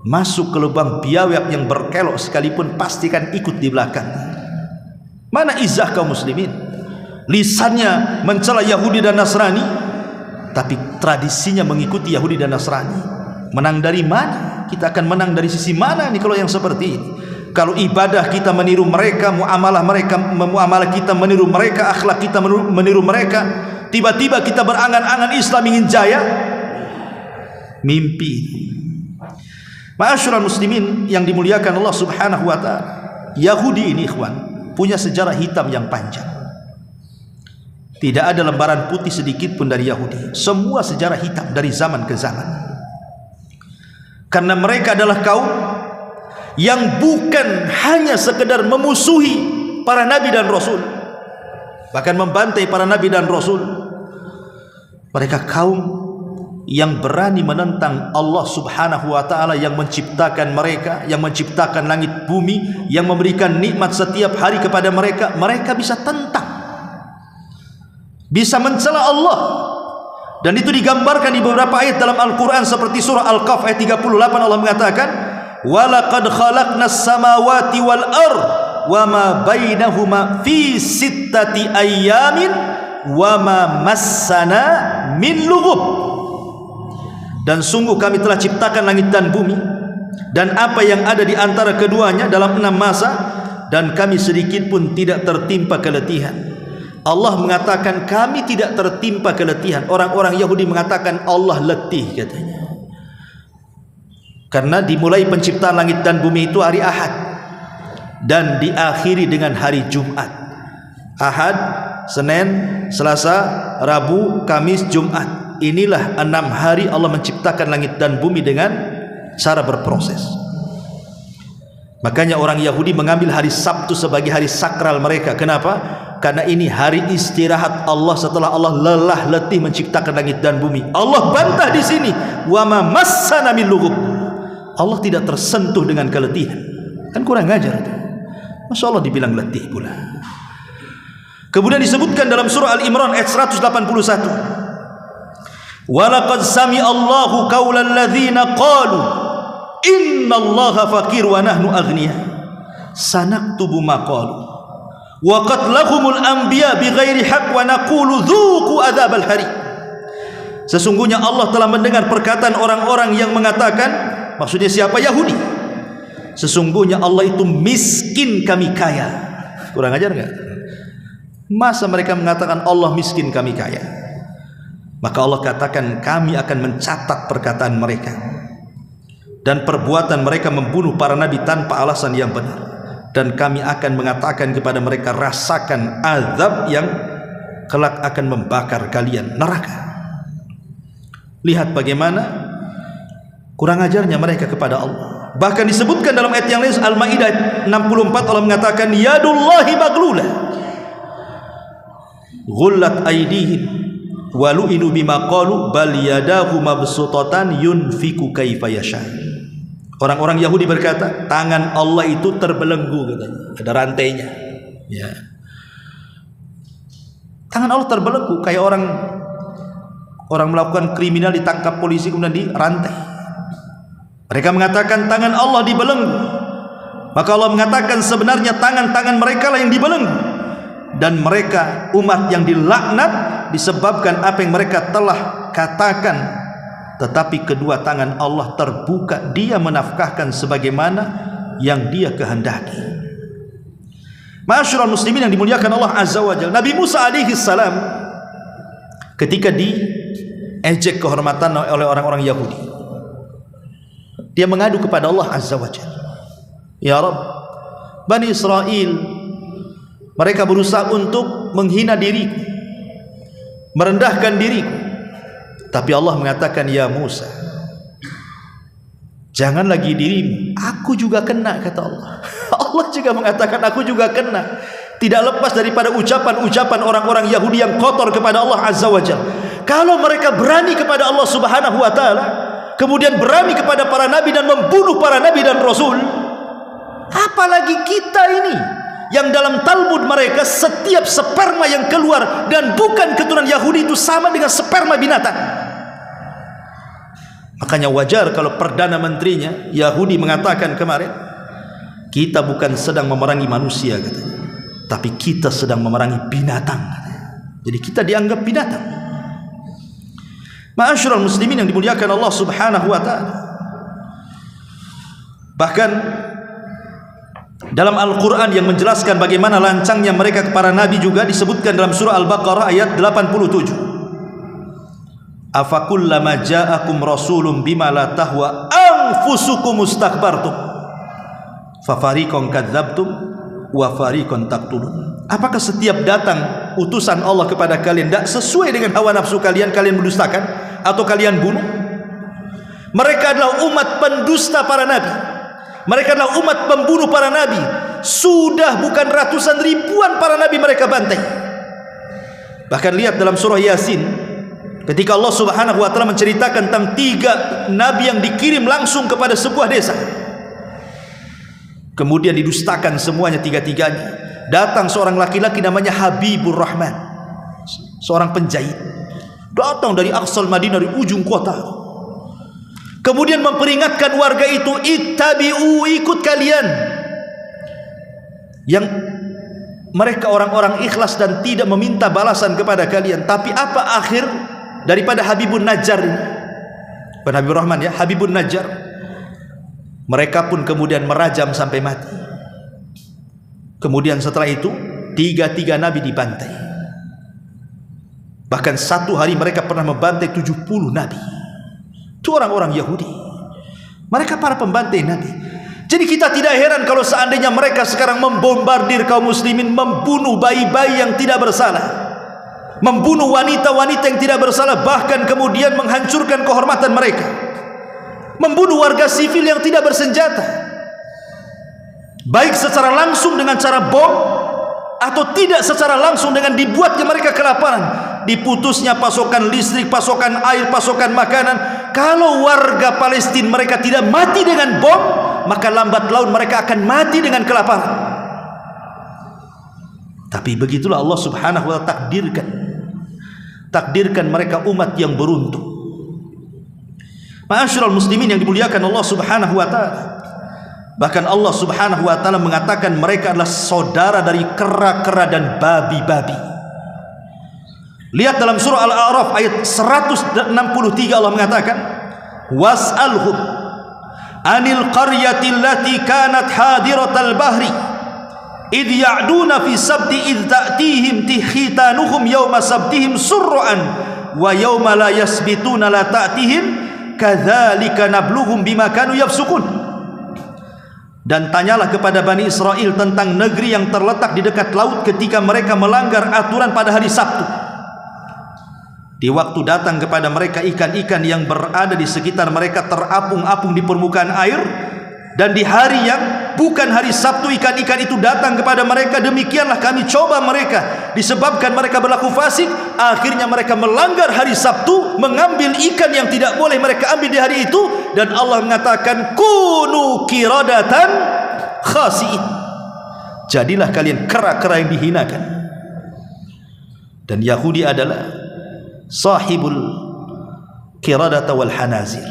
masuk ke lubang biawak yang berkelok sekalipun, pastikan ikut di belakang. Mana izah kaum muslimin? Lisannya mencela Yahudi dan Nasrani, tapi tradisinya mengikuti Yahudi dan Nasrani. Menang dari mana? Kita akan menang dari sisi mana nih kalau yang seperti ini? Kalau ibadah kita meniru mereka, muamalah kita meniru mereka, akhlak kita meniru mereka, tiba-tiba kita berangan-angan Islam ingin jaya, mimpi. Ma'asyiral muslimin yang dimuliakan Allah Subhanahu wa taala, Yahudi ini ikhwan punya sejarah hitam yang panjang. Tidak ada lembaran putih sedikit pun dari Yahudi. Semua sejarah hitam dari zaman ke zaman. Karena mereka adalah kaum yang bukan hanya sekedar memusuhi para nabi dan rasul, bahkan membantai para nabi dan rasul. Mereka kaum yang berani menentang Allah Subhanahu wa taala yang menciptakan mereka, yang menciptakan langit bumi, yang memberikan nikmat setiap hari kepada mereka. Mereka bisa tentang, bisa mencela Allah. Dan itu digambarkan di beberapa ayat dalam Al-Quran, seperti surah Al-Kahf ayat 38. Allah mengatakan, walaqad khalaqnas samawati wal ard wama bainahuma fi sittati ayyamin wama massana min lughub. Dan sungguh kami telah ciptakan langit dan bumi dan apa yang ada di antara keduanya dalam 6 masa, dan kami sedikit pun tidak tertimpa keletihan. Allah mengatakan kami tidak tertimpa keletihan. Orang-orang Yahudi mengatakan Allah letih katanya. Karena dimulai penciptaan langit dan bumi itu hari Ahad dan diakhiri dengan hari Jumat. Ahad, Senin, Selasa, Rabu, Kamis, Jumat. Inilah 6 hari Allah menciptakan langit dan bumi dengan cara berproses. Makanya orang Yahudi mengambil hari Sabtu sebagai hari sakral mereka. Kenapa? Karena ini hari istirahat Allah setelah Allah lelah letih menciptakan langit dan bumi. Allah bantah di sini, wa ma massana min lughub. Allah tidak tersentuh dengan keletihan. Kan kurang ajar itu. Masya Allah dibilang letih pula. Kemudian disebutkan dalam surah Al-Imran ayat 181. Walaqad sami'a Allahu qaulal ladzina qalu innallaha faqir wa nahnu aghniya sanaktubu ma qalu wa qatlahumul anbiya bighairi haqq wa naqulu dzuqu adzabal hari. Sesungguhnya Allah telah mendengar perkataan orang-orang yang mengatakan, maksudnya siapa? Yahudi. Sesungguhnya Allah itu miskin, kami kaya. Kurang ajar enggak? Masa mereka mengatakan Allah miskin, kami kaya? Maka Allah katakan kami akan mencatat perkataan mereka dan perbuatan mereka membunuh para nabi tanpa alasan yang benar. Dan kami akan mengatakan kepada mereka, rasakan azab yang kelak akan membakar kalian, neraka. Lihat bagaimana kurang ajarnya mereka kepada Allah. Bahkan disebutkan dalam ayat yang lain, Al-Maidah 64, Allah mengatakan yadullahi maglulah ghullat aydihim walu'inu bima qalu bal yadahu mabsutatan yunfiku kaifa yasha. Orang-orang Yahudi berkata, tangan Allah itu terbelenggu katanya, ada rantainya. Ya. Tangan Allah terbelenggu kayak orang melakukan kriminal ditangkap polisi kemudian dirantai. Mereka mengatakan tangan Allah dibelenggu. Maka Allah mengatakan sebenarnya tangan-tangan mereka lah yang dibelenggu. Dan mereka umat yang dilaknat disebabkan apa yang mereka telah katakan. Tetapi kedua tangan Allah terbuka, dia menafkahkan sebagaimana yang dia kehendaki. Ma'asyiral muslimin yang dimuliakan Allah Azza wa Jalla, Nabi Musa alaihi salam ketika diejek kehormatan oleh orang-orang Yahudi, dia mengadu kepada Allah Azza wa Jalla, ya Rabb, Bani Israel mereka berusaha untuk menghina diriku, merendahkan diriku. Tapi Allah mengatakan, ya Musa, jangan lagi dirimu, aku juga kena, kata Allah. Allah juga mengatakan aku juga kena. Tidak lepas daripada ucapan-ucapan orang-orang Yahudi yang kotor kepada Allah Azza wa Jalla. Kalau mereka berani kepada Allah Subhanahu wa taala, kemudian berani kepada para nabi dan membunuh para nabi dan rasul, apalagi kita ini yang dalam Talmud mereka setiap sperma yang keluar dan bukan keturunan Yahudi itu sama dengan sperma binatang. Makanya wajar kalau Perdana Menterinya Yahudi mengatakan kemarin, kita bukan sedang memerangi manusia katanya, tapi kita sedang memerangi binatang katanya. Jadi kita dianggap binatang. Ma'asyiral muslimin yang dimuliakan Allah Subhanahu wa taala, Bahkan dalam Al-Quran yang menjelaskan bagaimana lancangnya mereka kepada Nabi juga disebutkan dalam surah Al-Baqarah ayat 87. Afakullama ja'akum rasulun bima la tahwa anfusukum mustakbartum fafariqan kadzabtum wa fariqan taqtulun. Apakah setiap datang utusan Allah kepada kalian tidak sesuai dengan hawa nafsu kalian, kalian mendustakan atau kalian bunuh? Mereka adalah umat pendusta para nabi. Mereka adalah umat pembunuh para nabi. Sudah bukan ratusan ribuan para nabi mereka bantai. Bahkan lihat dalam surah Yasin, ketika Allah Subhanahu wa taala menceritakan tentang 3 nabi yang dikirim langsung kepada sebuah desa, kemudian didustakan semuanya, 3-tiganya. Datang seorang laki-laki namanya Habibur Rahman, seorang penjahit, datang dari Aqsal Madinah, dari ujung kota. Kemudian memperingatkan warga itu, ittabi'u, ikut kalian. Yang mereka orang-orang ikhlas dan tidak meminta balasan kepada kalian. Tapi apa akhir daripada Habibun Najjar ini? Bukan Habibur Rahman ya, Habibun Najjar. Mereka pun kemudian merajam sampai mati. Kemudian setelah itu 3 nabi dibantai. Bahkan satu hari mereka pernah membantai 70 nabi. Itu orang-orang Yahudi. Mereka para pembantai nabi. Jadi kita tidak heran kalau seandainya mereka sekarang membombardir kaum muslimin, membunuh bayi-bayi yang tidak bersalah, membunuh wanita-wanita yang tidak bersalah, bahkan kemudian menghancurkan kehormatan mereka, membunuh warga sivil yang tidak bersenjata, baik secara langsung dengan cara bom atau tidak secara langsung dengan dibuatnya mereka kelaparan, diputusnya pasokan listrik, pasokan air, pasokan makanan. Kalau warga Palestina mereka tidak mati dengan bom, maka lambat laun mereka akan mati dengan kelaparan. Tapi begitulah Allah Subhanahu wa ta'ala takdirkan mereka umat yang beruntung. Ma'asyiral muslimin yang dimuliakan Allah Subhanahu wa ta'ala, bahkan Allah Subhanahu wa ta'ala mengatakan mereka adalah saudara dari kera-kera dan babi-babi. Lihat dalam surah Al-A'raf ayat 163, Allah mengatakan, was'alhum anil qaryati allati kanat hadiratal bahri idh ya'duna fi sabti idh ta'tihim khitanuhum yawma sabtihim surran wa yawma la yasbituna la ta'tihim kadzalika nabluhum bima kanu yafsukun. Dan tanyalah kepada Bani Israel tentang negeri yang terletak di dekat laut ketika mereka melanggar aturan pada hari Sabtu. Di waktu datang kepada mereka ikan-ikan yang berada di sekitar mereka terapung-apung di permukaan air, dan di hari yang bukan hari Sabtu ikan-ikan itu datang kepada mereka. Demikianlah kami coba mereka, disebabkan mereka berlaku fasik, akhirnya mereka melanggar hari Sabtu, mengambil ikan yang tidak boleh mereka ambil di hari itu, dan Allah mengatakan kunu kiradatan khasi'in, jadilah kalian kera-kera yang dihinakan. Dan Yahudi adalah sahibul kiradata wal hanazir.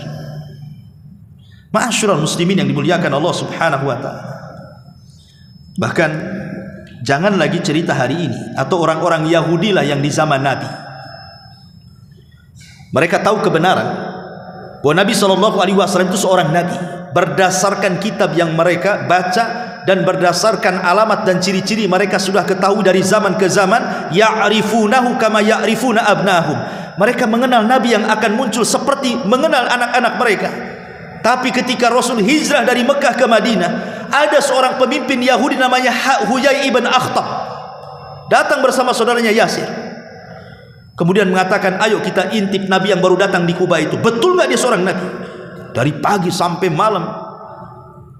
Ma'asyiral muslimin yang dimuliakan Allah Subhanahu wa ta'ala, bahkan jangan lagi cerita hari ini atau orang-orang Yahudi lah yang di zaman Nabi. Mereka tahu kebenaran bahwa Nabi SAW itu seorang Nabi berdasarkan kitab yang mereka baca dan berdasarkan alamat dan ciri-ciri mereka sudah ketahui dari zaman ke zaman. Ya'rifunahu kama ya'rifuna abnahum. Mereka mengenal Nabi yang akan muncul seperti mengenal anak-anak mereka. Tapi ketika Rasul hijrah dari Mekah ke Madinah, ada seorang pemimpin Yahudi namanya Huyai ibn Akhtab datang bersama saudaranya Yasir. Kemudian mengatakan, ayo kita intip Nabi yang baru datang di Kuba itu. Betul nggak dia seorang Nabi? Dari pagi sampai malam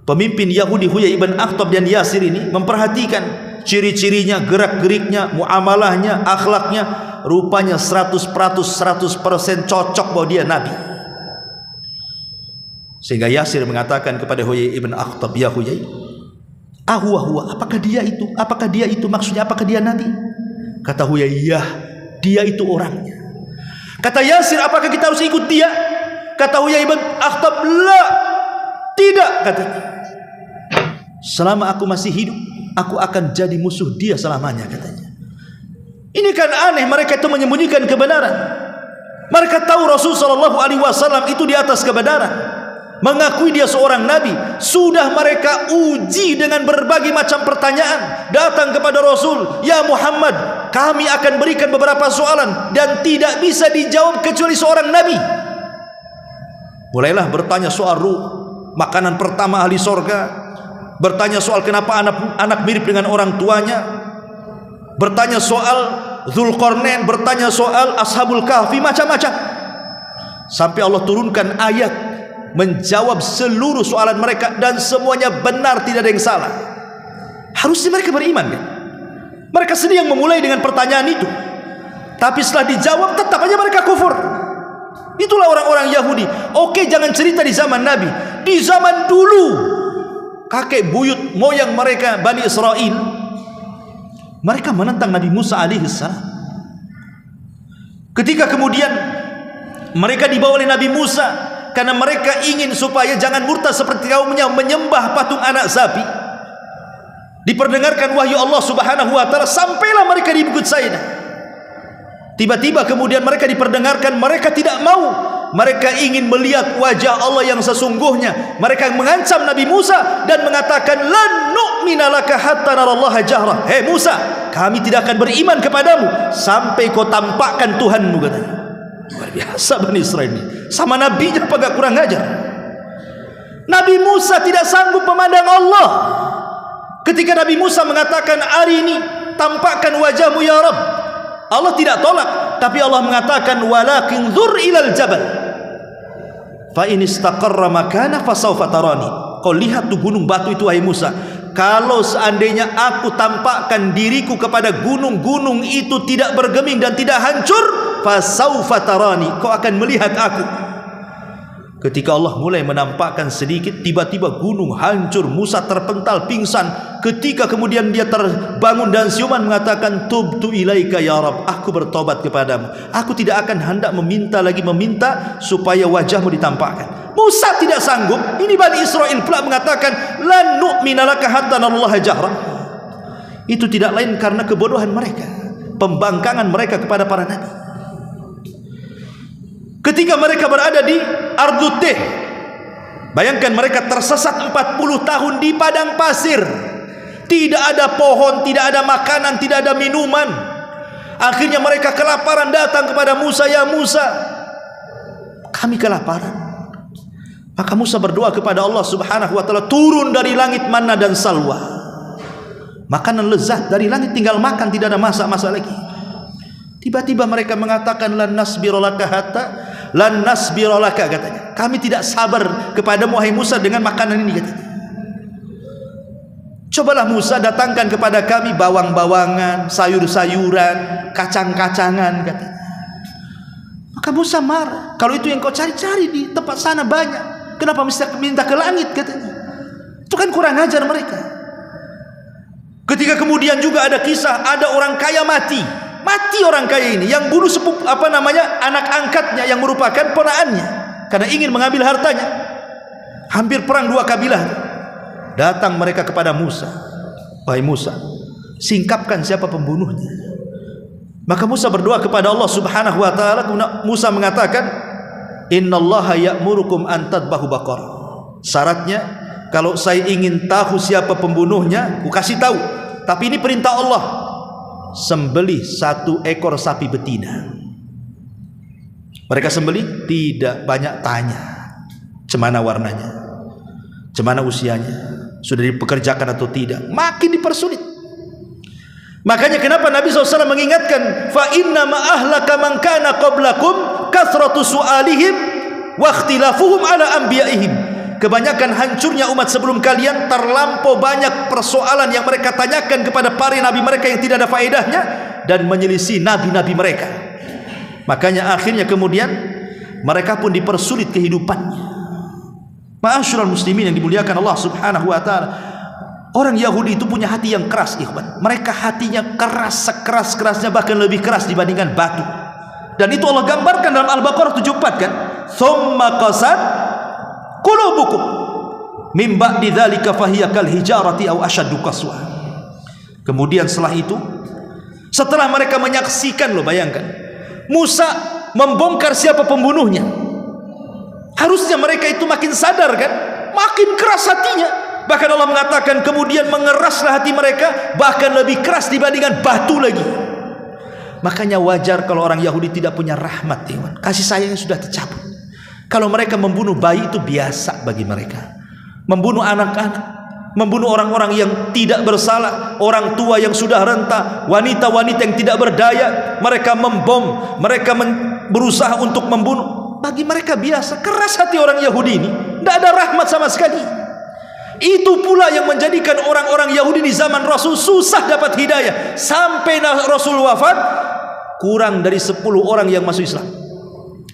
pemimpin Yahudi Huyai ibn Akhtab dan Yasir ini memperhatikan ciri-cirinya, gerak-geriknya, muamalahnya, akhlaknya. Rupanya 100% cocok bahwa dia Nabi. Sehingga Yasir mengatakan kepada Huyai ibn Akhtab, ya Huyai, huwa, apakah dia itu? Apakah dia itu? Maksudnya apakah dia Nabi? Kata Huyai, ya, dia itu orangnya. Kata Yasir, apakah kita harus ikut dia? Kata Huyai ibn Akhtab, la, tidak, katanya. Selama aku masih hidup, aku akan jadi musuh dia selamanya, katanya. Ini kan aneh, mereka itu menyembunyikan kebenaran. Mereka tahu Rasul SAW itu di atas kebenaran. mengakui dia seorang nabi. Sudah mereka uji dengan berbagai macam pertanyaan, datang kepada Rasul, ya Muhammad, kami akan berikan beberapa soalan dan tidak bisa dijawab kecuali seorang nabi. Mulailah bertanya soal ruh, makanan pertama ahli sorga, bertanya soal kenapa anak mirip dengan orang tuanya, bertanya soal Dzulqarnain, bertanya soal Ashabul Kahfi, macam-macam, sampai Allah turunkan ayat menjawab seluruh soalan mereka dan semuanya benar, tidak ada yang salah. Harusnya mereka beriman kan? Mereka sendiri yang memulai dengan pertanyaan itu, tapi setelah dijawab tetap aja mereka kufur. Itulah orang-orang Yahudi. Oke, jangan cerita di zaman Nabi, di zaman dulu kakek buyut moyang mereka Bani Israel, mereka menentang Nabi Musa alaihissalam. Ketika kemudian mereka dibawa oleh Nabi Musa karena mereka ingin supaya jangan murtad seperti kaumnya menyembah patung anak sapi, diperdengarkan wahyu Allah Subhanahu wa taala, sampailah mereka di Bukit Saida. Tiba-tiba kemudian mereka diperdengarkan, mereka tidak mau, mereka ingin melihat wajah Allah yang sesungguhnya. Mereka mengancam Nabi Musa dan mengatakan, lan nu'mina laka hatta narallaha jahra. Hei Musa, kami tidak akan beriman kepadamu sampai kau tampakkan Tuhanmu, katanya. Luar biasa Bani Israel ini. Sama nabinya apa gak kurang ajar? Nabi Musa tidak sanggup memandang Allah. Ketika Nabi Musa mengatakan, arini, tampakkan wajahmu ya Rabb, Allah tidak tolak, tapi Allah mengatakan, walakin dzur ilal jabal fa in istaqarra makana fasawfa tarani. Kau lihat tuh gunung batu itu wahai Musa, kalau seandainya aku tampakkan diriku kepada gunung-gunung itu tidak bergeming dan tidak hancur, fasawfa tarani, kau akan melihat aku. Ketika Allah mulai menampakkan sedikit, tiba-tiba gunung hancur, Musa terpental pingsan. Ketika kemudian dia terbangun dan siuman mengatakan, tubtu ilaika ya Rabb, aku bertobat kepadamu, aku tidak akan hendak meminta supaya wajahmu ditampakkan. Musa tidak sanggup. Ini Bani Israel pula mengatakan, lan nu'mina laka hatta narallaha jahra. Itu tidak lain karena kebodohan mereka, pembangkangan mereka kepada para nabi. Ketika mereka berada di Arduteh, bayangkan mereka tersesat 40 tahun di padang pasir, tidak ada pohon, tidak ada makanan, tidak ada minuman. Akhirnya mereka kelaparan, datang kepada Musa, ya Musa, kami kelaparan. Maka Musa berdoa kepada Allah Subhanahu wa taala, turun dari langit manna dan salwa, makanan lezat dari langit, tinggal makan, tidak ada masak-masak lagi. Tiba-tiba mereka mengatakan, lan nasbirolaka hatta, lan nasbirolaka, katanya, kami tidak sabar kepadamu wahai Musa dengan makanan ini, katanya. Cobalah Musa datangkan kepada kami bawang-bawangan, sayur-sayuran, kacang-kacangan, katanya. Maka Musa marah, kalau itu yang kau cari-cari di tempat sana banyak, kenapa mesti minta ke langit, katanya. Itu kan kurang ajar mereka. Ketika kemudian juga ada kisah, ada orang kaya mati orang kaya ini yang bunuh anak angkatnya yang merupakan ponaannya karena ingin mengambil hartanya. Hampir perang dua kabilah. Datang mereka kepada Musa, wahai Musa, singkapkan siapa pembunuhnya. Maka Musa berdoa kepada Allah Subhanahu wa taala. Musa mengatakan, innallaha ya'murukum an tadbahu baqarah. Syaratnya, kalau saya ingin tahu siapa pembunuhnya, aku kasih tahu, tapi ini perintah Allah, sembelih 1 ekor sapi betina. Mereka sembelih, tidak banyak tanya cemana warnanya, cemana usianya, sudah dipekerjakan atau tidak, makin dipersulit. Makanya kenapa Nabi SAW mengingatkan, fa inna ma ahlaka man kana qablakum kathratu su'alihim wa ikhtilafuhum ala anbiya'ihim. Kebanyakan hancurnya umat sebelum kalian, terlampau banyak persoalan yang mereka tanyakan kepada para nabi mereka yang tidak ada faedahnya dan menyelisih nabi-nabi mereka. Makanya akhirnya kemudian mereka pun dipersulit kehidupannya. Ma'asyiral muslimin yang dimuliakan Allah Subhanahu wa taala, orang Yahudi itu punya hati yang keras, ikhwan. Mereka hatinya keras, sekeras-kerasnya, bahkan lebih keras dibandingkan batu. Dan itu Allah gambarkan dalam Al-Baqarah 74 kan, tsumma qasat qulubukum min ba'di dzalika fahiya kal hijarati aw ashaddu qaswa. Kemudian setelah itu, setelah mereka menyaksikan, loh bayangkan, Musa membongkar siapa pembunuhnya, Harusnya mereka itu makin sadar kan, makin keras hatinya. Bahkan Allah mengatakan kemudian mengeraslah hati mereka, bahkan lebih keras dibandingkan batu lagi. Makanya wajar kalau orang Yahudi tidak punya rahmat, ikhwan. Kasih sayangnya sudah tercabut. Kalau mereka membunuh bayi itu biasa bagi mereka. Membunuh anak-anak, membunuh orang-orang yang tidak bersalah, orang tua yang sudah renta, wanita-wanita yang tidak berdaya, mereka membom, mereka berusaha untuk membunuh. Bagi mereka biasa. Keras hati orang Yahudi ini, tidak ada rahmat sama sekali. Itu pula yang menjadikan orang-orang Yahudi di zaman Rasul susah dapat hidayah. Sampai Rasul wafat, kurang dari 10 orang yang masuk Islam.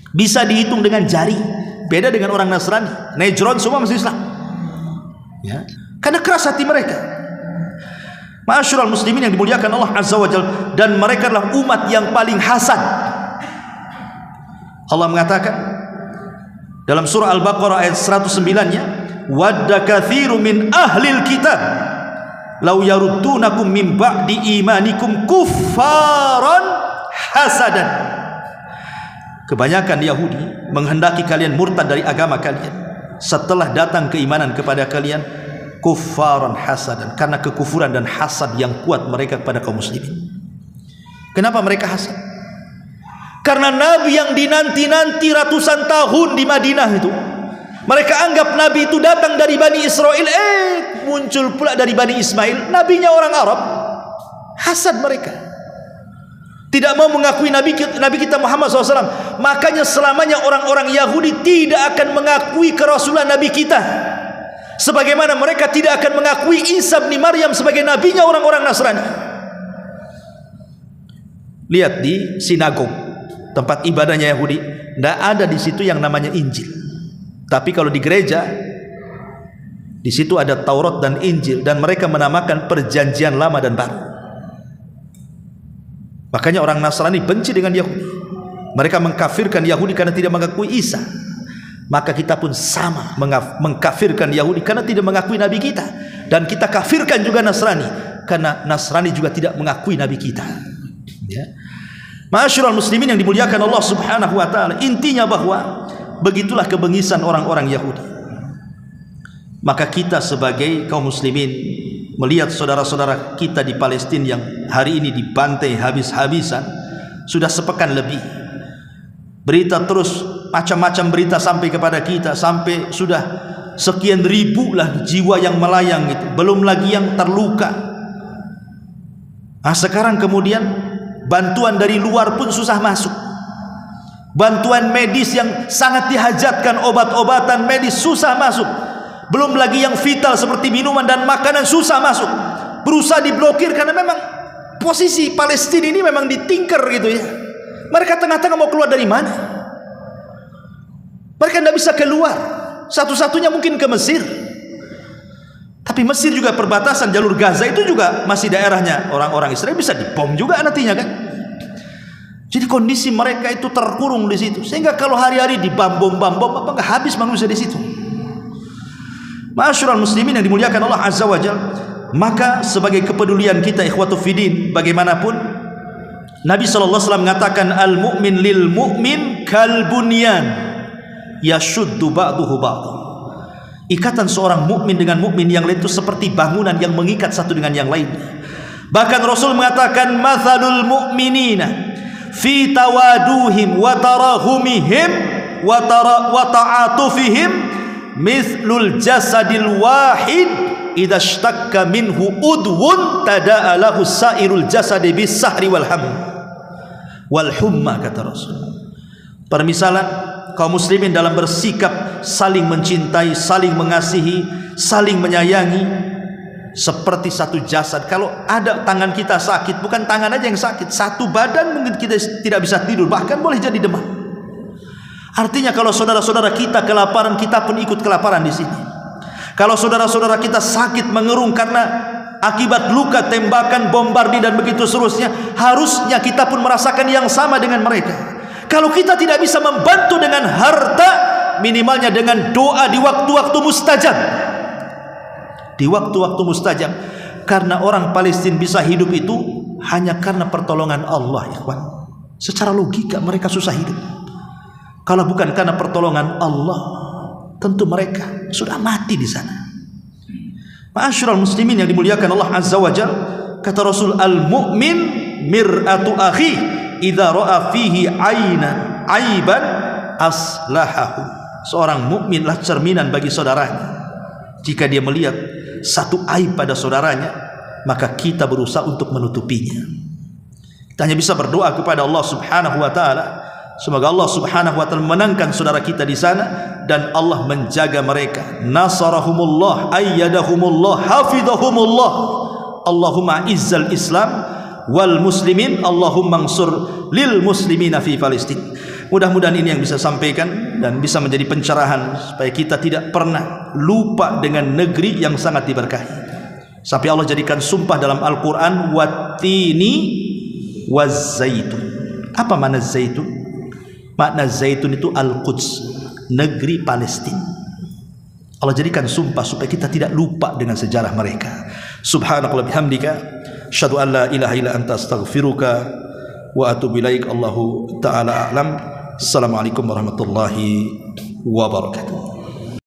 Bisa dihitung dengan jari. Beda dengan orang Nasrani, Najran semua masuk Islam ya. Karena keras hati mereka. Ma'asyiral muslimin yang dimuliakan Allah Azza wa Jalla, dan mereka adalah umat yang paling hasad. Allah mengatakan dalam surah Al-Baqarah ayat 109-nya, wadda katsiru min ahlil kitab law yaruddunakum min ba'di imanikum kuffaran hasadan. Kebanyakan Yahudi menghendaki kalian murtad dari agama kalian setelah datang keimanan kepada kalian, kuffaran hasadan, karena kekufuran dan hasad yang kuat mereka kepada kaum muslimin. Kenapa mereka hasad? Karena Nabi yang dinanti-nanti ratusan tahun di Madinah itu, mereka anggap Nabi itu datang dari Bani Israel, muncul pula dari Bani Ismail, nabinya orang Arab. Hasad mereka, tidak mau mengakui Nabi kita Muhammad SAW. Makanya selamanya orang-orang Yahudi tidak akan mengakui kerasulan Nabi kita, sebagaimana mereka tidak akan mengakui Isa bin Maryam sebagai nabinya orang-orang Nasrani. Lihat di sinagog, tempat ibadahnya Yahudi, tidak ada di situ yang namanya Injil. Tapi kalau di gereja, di situ ada Taurat dan Injil, dan mereka menamakan perjanjian lama dan baru. Makanya orang Nasrani benci dengan Yahudi. Mereka mengkafirkan Yahudi karena tidak mengakui Isa. Maka kita pun sama mengkafirkan Yahudi karena tidak mengakui Nabi kita. Dan kita kafirkan juga Nasrani karena Nasrani juga tidak mengakui Nabi kita ya. Ma'asyiral muslimin yang dimuliakan Allah Subhanahu wa taala, intinya bahwa begitulah kebengisan orang-orang Yahudi. Maka kita sebagai kaum muslimin melihat saudara-saudara kita di Palestina yang hari ini dibantai habis-habisan, sudah sepekan lebih. Berita terus, macam-macam berita sampai kepada kita, sampai sudah sekian ribu lah jiwa yang melayang itu, belum lagi yang terluka. Nah, sekarang kemudian bantuan dari luar pun susah masuk. Bantuan medis yang sangat dihajatkan, obat-obatan medis susah masuk. Belum lagi yang vital seperti minuman dan makanan susah masuk. Berusaha diblokir karena memang posisi Palestina ini memang ditingker gitu ya. Mereka tengah-tengah mau keluar dari mana? Mereka tidak bisa keluar. Satu-satunya mungkin ke Mesir. Tapi Mesir juga perbatasan, jalur Gaza itu juga masih daerahnya orang-orang Israel, bisa dibom juga nantinya kan. Jadi kondisi mereka itu terkurung di situ, sehingga kalau hari-hari dibom apa nggak habis manusia di situ. Ma'asyiral muslimin yang dimuliakan Allah Azza wa Jalla, maka sebagai kepedulian kita ikhwatu fiddin, bagaimanapun Nabi SAW mengatakan al-mu'min lil mu'min kal bunyan yashuddu ba'duhu ba'du. Ikatan seorang mukmin dengan mukmin yang lain itu seperti bangunan yang mengikat satu dengan yang lain. Bahkan Rasul mengatakan mathalul mu'minina fi tawaduhim wa tarahumihim wa ta'atufihim mithlul jasadil wahid idza ishtaqqa minhu udwun tada'a lahu sairul jasadi bis sahri wal humma, kata Rasul. Permisalan kaum muslimin dalam bersikap saling mencintai, saling mengasihi, saling menyayangi seperti satu jasad. Kalau ada tangan kita sakit, bukan tangan aja yang sakit, satu badan mungkin kita tidak bisa tidur, bahkan boleh jadi demam. Artinya kalau saudara-saudara kita kelaparan, kita pun ikut kelaparan di sini. Kalau saudara-saudara kita sakit mengerung karena akibat luka, tembakan, bombardir dan begitu seterusnya, harusnya kita pun merasakan yang sama dengan mereka. Kalau kita tidak bisa membantu dengan harta, minimalnya dengan doa di waktu-waktu mustajab. Di waktu-waktu mustajab. Karena orang Palestina bisa hidup itu hanya karena pertolongan Allah, ikhwan. Secara logika mereka susah hidup. Kalau bukan karena pertolongan Allah, tentu mereka sudah mati di sana. Ma'asyiral muslimin yang dimuliakan Allah Azza wa Jalla, kata Rasul, al-mu'min mir'atu akhi idza ra'a fihi aiban aslahahu. Seorang mukminlah cerminan bagi saudaranya. Jika dia melihat satu aib pada saudaranya, maka kita berusaha untuk menutupinya. Kita hanya bisa berdoa kepada Allah Subhanahu wa taala, semoga Allah Subhanahu wa taala menangkan saudara kita di sana dan Allah menjaga mereka. Nasarahumullah, ayyadahumullah, hafidhahumullah. Allahumma izzal Islam wal muslimin, Allahumma ansur lil muslimina fi Palestin. Mudah-mudahan ini yang bisa sampaikan dan bisa menjadi pencerahan supaya kita tidak pernah lupa dengan negeri yang sangat diberkahi. Sampai Allah jadikan sumpah dalam Al-Quran, wattini wazzaitun. Apa makna zaitun? Makna zaitun itu Al-Quds, negeri Palestina. Allah jadikan sumpah supaya kita tidak lupa dengan sejarah mereka. Subhanakallah bihamdika, asyhadu an la ilaha illa anta, astaghfiruka wa atubu ilaik. Allahu ta'ala a'lam. Assalamualaikum warahmatullahi wabarakatuh.